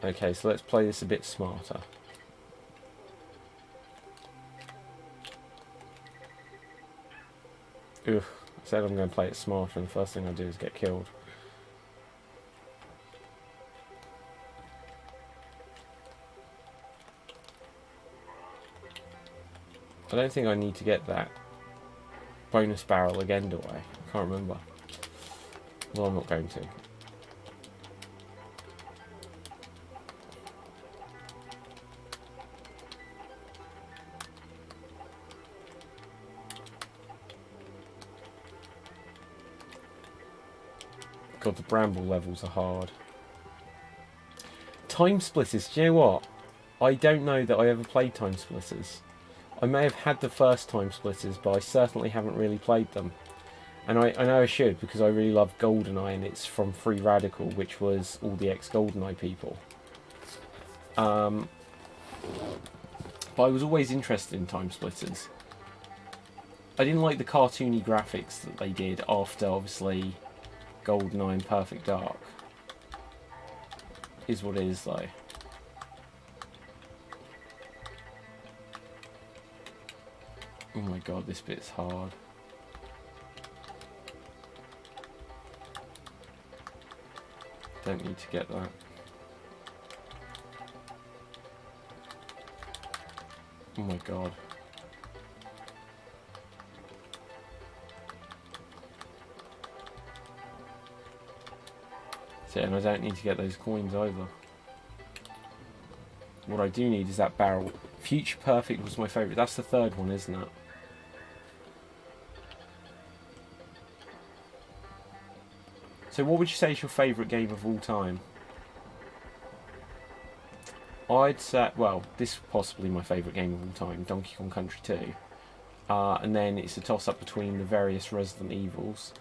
Okay, so let's play this a bit smarter. Ugh, I said I'm going to play it smarter, and the first thing I do is get killed. I don't think I need to get that bonus barrel again, do I? I can't remember. Well, I'm not going to. God, the bramble levels are hard. Time Splitters, do you know what? I don't know that I ever played Time Splitters. I may have had the first Time Splitters, but I certainly haven't really played them. And I know I should, because I really love GoldenEye, and it's from Free Radical, which was all the ex-GoldenEye people. But I was always interested in Time Splitters. I didn't like the cartoony graphics that they did after, obviously, GoldenEye and Perfect Dark. Is what it is, though. Oh my god, this bit's hard. Don't need to get that. Oh my god. So, and I don't need to get those coins either. What I do need is that barrel. Future Perfect was my favourite. That's the third one, isn't it? So what would you say is your favourite game of all time? I'd say, well, this is possibly my favourite game of all time, Donkey Kong Country 2. And then it's a toss-up between the various Resident Evils.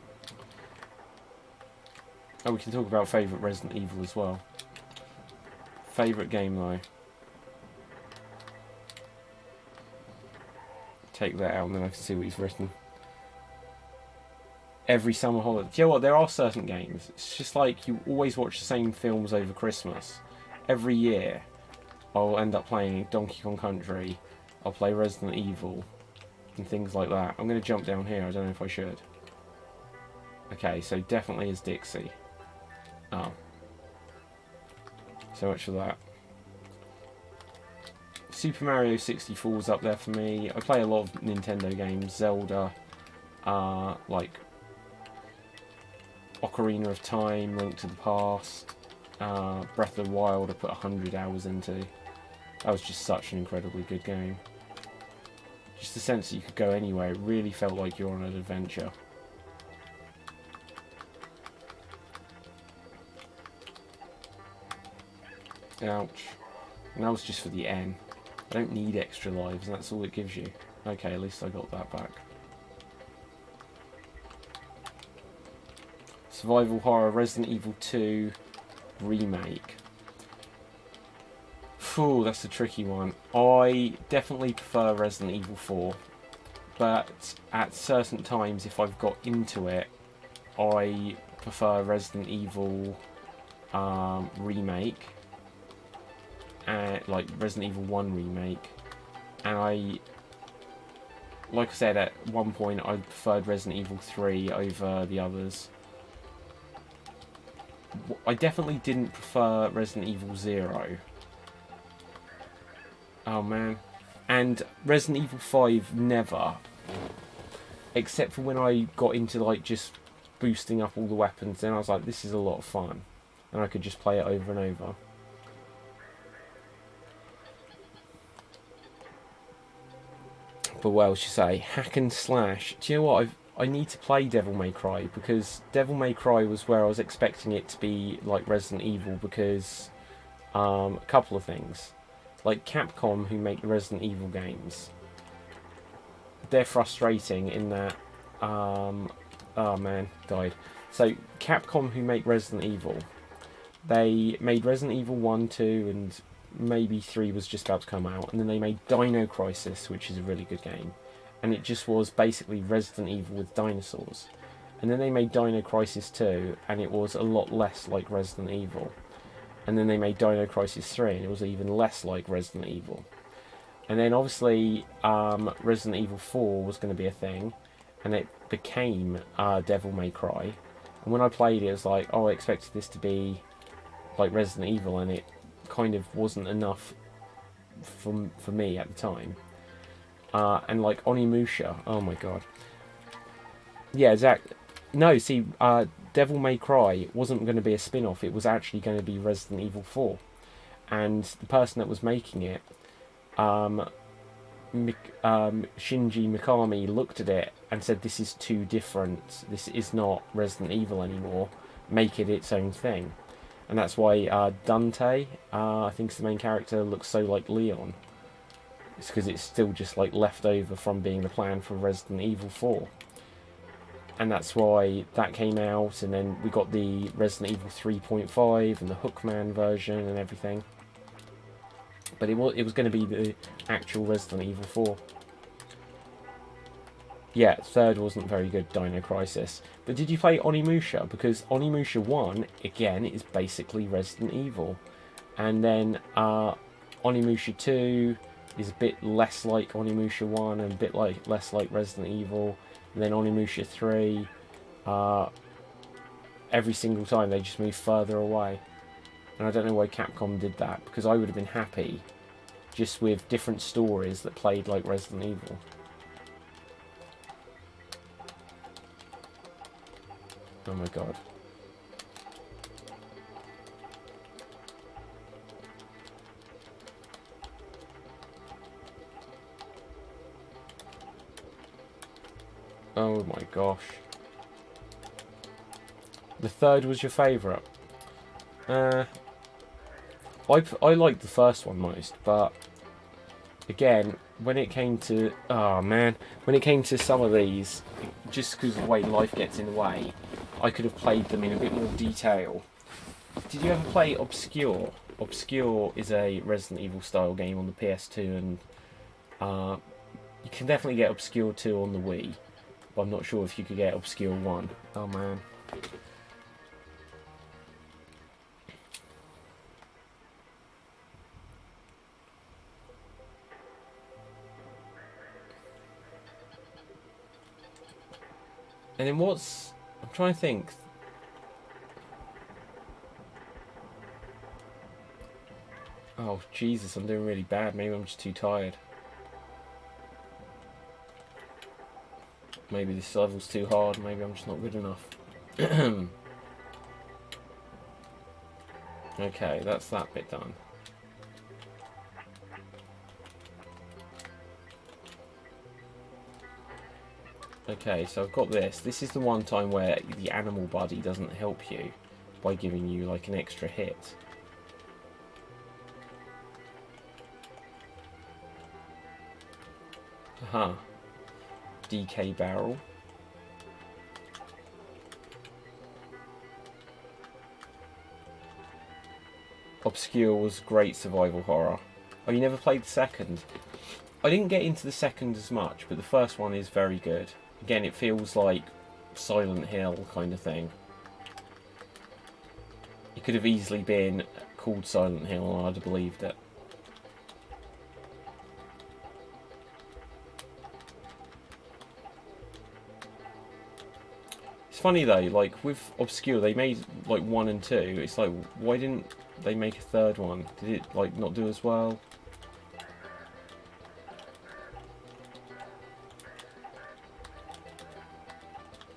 Oh, we can talk about favourite Resident Evil as well. Favourite game though. Take that out and then I can see what he's written. Every summer holiday. Do you know what? There are certain games. It's just like you always watch the same films over Christmas. Every year I'll end up playing Donkey Kong Country. I'll play Resident Evil and things like that. I'm going to jump down here. I don't know if I should. Okay, so definitely is Dixie. Oh. So much for that. Super Mario 64 is up there for me. I play a lot of Nintendo games. Zelda, like Ocarina of Time, Link to the Past, Breath of the Wild I put 100 hours into. That was just such an incredibly good game. Just the sense that you could go anywhere. It really felt like you're on an adventure. Ouch. And that was just for the N. I don't need extra lives, and that's all it gives you. Okay, at least I got that back. Survival horror, Resident Evil 2 remake. Phew, that's a tricky one. I definitely prefer Resident Evil 4, but at certain times, if I've got into it, I prefer Resident Evil remake. Like Resident Evil 1 remake, and like I said, at one point I preferred Resident Evil 3 over the others. I definitely didn't prefer Resident Evil 0. Oh man. And Resident Evil 5 never. Except for when I got into like just boosting up all the weapons, then I was like, this is a lot of fun. And I could just play it over and over. But what else you say? Hack and slash. Do you know what? I need to play Devil May Cry, because Devil May Cry was where I was expecting it to be like Resident Evil, because a couple of things. Like Capcom, who make the Resident Evil games, they're frustrating in that... oh man, died. So Capcom, who make Resident Evil, they made Resident Evil 1, 2 and maybe 3 was just about to come out, and then they made Dino Crisis, which is a really good game, and it just was basically Resident Evil with dinosaurs. And then they made Dino Crisis 2, and it was a lot less like Resident Evil. And then they made Dino Crisis 3, and it was even less like Resident Evil. And then obviously Resident Evil 4 was going to be a thing, and it became Devil May Cry. And when I played it, it was like, oh, I expected this to be like Resident Evil, and it kind of wasn't enough for me at the time. And like Onimusha, oh my god. Yeah, exactly. No, see, Devil May Cry wasn't going to be a spin-off, it was actually going to be Resident Evil 4. And the person that was making it, Shinji Mikami, looked at it and said, this is too different, this is not Resident Evil anymore, make it its own thing. And that's why Dante, I think is the main character, looks so like Leon. It's because it's still just like left over from being the plan for Resident Evil 4. And that's why that came out, and then we got the Resident Evil 3.5 and the Hookman version and everything. But it was going to be the actual Resident Evil 4. Yeah, third wasn't very good, Dino Crisis. But did you play Onimusha? Because Onimusha 1, again, is basically Resident Evil. And then Onimusha 2 is a bit less like Onimusha 1 and a bit less like Resident Evil. And then Onimusha 3, every single time they just move further away. And I don't know why Capcom did that, because I would have been happy just with different stories that played like Resident Evil. Oh my god. Oh my gosh. The third was your favourite? I liked the first one most, but again, when it came to... oh man. When it came to some of these, just because of the way life gets in the way, I could have played them in a bit more detail. Did you ever play Obscure? Obscure is a Resident Evil style game on the PS2, and you can definitely get Obscure 2 on the Wii. But I'm not sure if you could get Obscure 1. Oh man. And then what's... I'm trying to think. Oh, Jesus, I'm doing really bad. Maybe I'm just too tired. Maybe this level's too hard. Maybe I'm just not good enough. Okay, that's that bit done. Okay, so I've got this. This is the one time where the animal body doesn't help you by giving you like an extra hit. Aha. DK barrel. Obscure was great survival horror. Oh, you never played the second? I didn't get into the second as much, but the first one is very good. Again, it feels like Silent Hill kind of thing. It could have easily been called Silent Hill and I'd have believed it. It's funny though, like with Obscure, they made like 1 and 2. It's like, why didn't they make a third one? Did it like not do as well?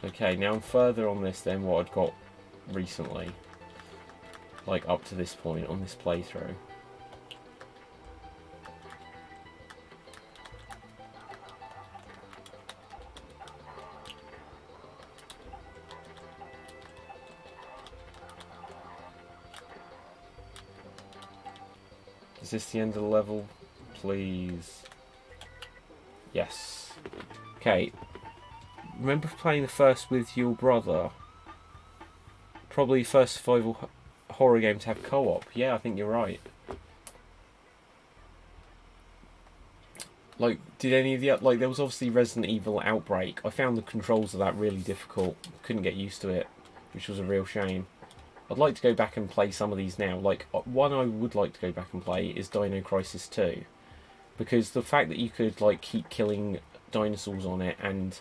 Okay, now I'm further on this than what I'd got recently. Like up to this point on this playthrough. Is this the end of the level? Please. Yes. Okay. Remember playing the first with your brother? Probably first survival horror game to have co-op. Yeah, I think you're right. Like, did any of the... Like, there was obviously Resident Evil Outbreak. I found the controls of that really difficult. Couldn't get used to it, which was a real shame. I'd like to go back and play some of these now. Like, one I would like to go back and play is Dino Crisis 2. Because the fact that you could, like, keep killing dinosaurs on it and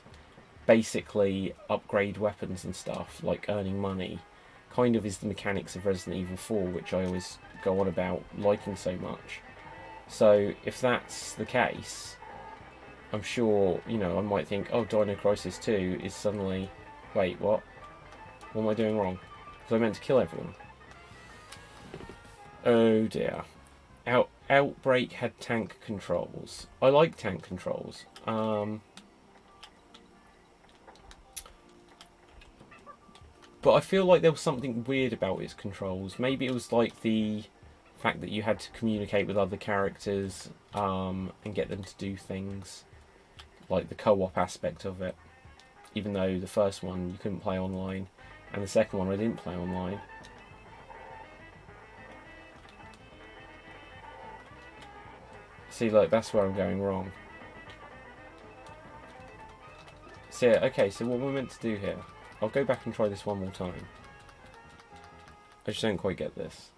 basically upgrade weapons and stuff, like earning money, kind of is the mechanics of Resident Evil 4, which I always go on about liking so much. So, if that's the case, I'm sure, you know, I might think, oh, Dino Crisis 2 is suddenly... Wait, what? What am I doing wrong? I meant to kill everyone. Oh dear. Outbreak had tank controls. I like tank controls. But I feel like there was something weird about its controls. Maybe it was like the fact that you had to communicate with other characters and get them to do things. Like the co-op aspect of it. Even though the first one you couldn't play online. And the second one I didn't play online. See, look, that's where I'm going wrong. So, yeah, okay, so what we're meant to do here... I'll go back and try this one more time. I just don't quite get this.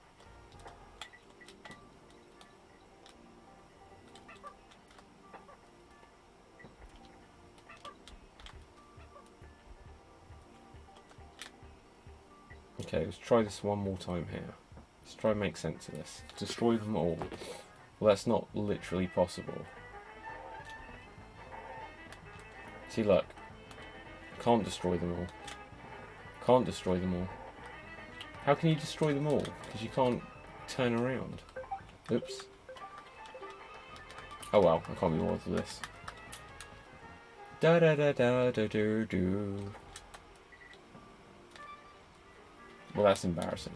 Okay, let's try this one more time here. Let's try and make sense of this. Destroy them all. Well, that's not literally possible. See, look. Can't destroy them all. Can't destroy them all. How can you destroy them all? Because you can't turn around. Oops. Oh well, I can't be bothered with this. Da da da da da do do. Well, that's embarrassing.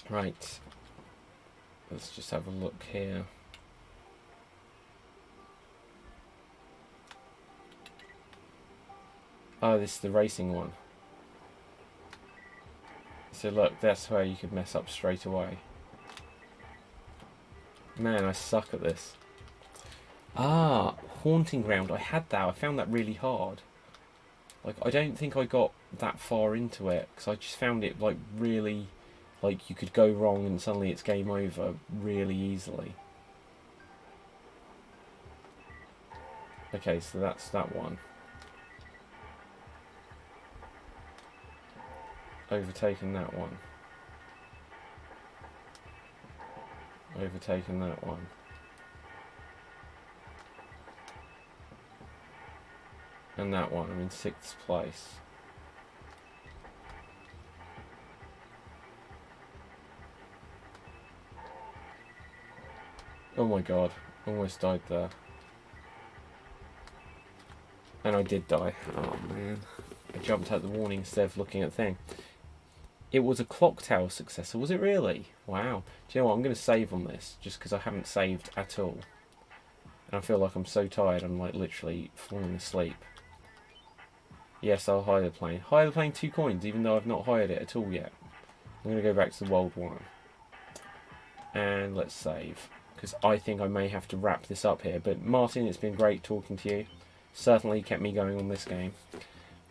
Right. Let's just have a look here. Oh, this is the racing one. So look, that's where you could mess up straight away. Man, I suck at this. Ah, Haunting Ground. I had that. I found that really hard. Like, I don't think I got that far into it, because I just found it, like, really... Like, you could go wrong and suddenly it's game over really easily. Okay, so that's that one. Overtaken that one. Overtaken that one. And that one, I'm in 6th place. Oh my god, almost died there. And I did die. Oh man. I jumped out the warning instead of looking at the thing. It was a clock tower successor, was it really? Wow. Do you know what, I'm going to save on this, just because I haven't saved at all. And I feel like I'm so tired, I'm like literally falling asleep. Yes, I'll hire the plane. Hire the plane 2 coins, even though I've not hired it at all yet. I'm going to go back to the World 1. And let's save. Because I think I may have to wrap this up here. But Martin, it's been great talking to you. Certainly kept me going on this game.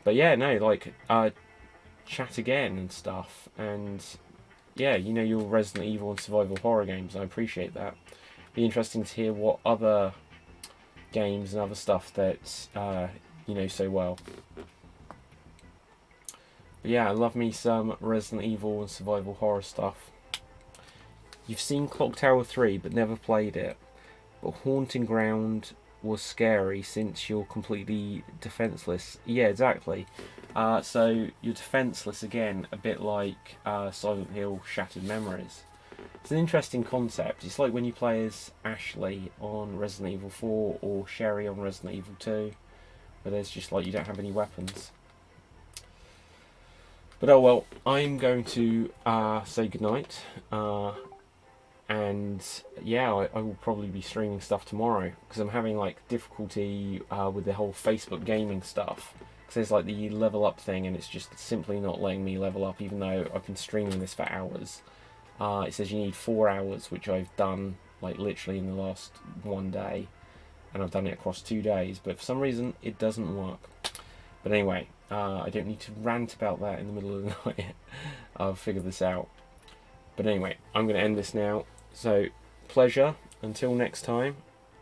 But yeah, no, like, chat again and stuff. And yeah, you know, your Resident Evil and survival horror games. I appreciate that. Be interesting to hear what other games and other stuff that you know so well. But yeah, I love me some Resident Evil and survival horror stuff. You've seen Clock Tower 3 but never played it. But Haunting Ground was scary since you're completely defenseless. Yeah, exactly. So you're defenseless again, a bit like Silent Hill Shattered Memories. It's an interesting concept. It's like when you play as Ashley on Resident Evil 4 or Sherry on Resident Evil 2, where there's just like you don't have any weapons. But oh well, I'm going to say goodnight. And yeah, I will probably be streaming stuff tomorrow because I'm having like difficulty with the whole Facebook gaming stuff. Because there's like the level up thing, and it's just simply not letting me level up, even though I've been streaming this for hours. It says you need 4 hours, which I've done like literally in the last one day, and I've done it across 2 days. But for some reason, it doesn't work. But anyway, I don't need to rant about that in the middle of the night. I'll figure this out. But anyway, I'm going to end this now. So, pleasure. Until next time.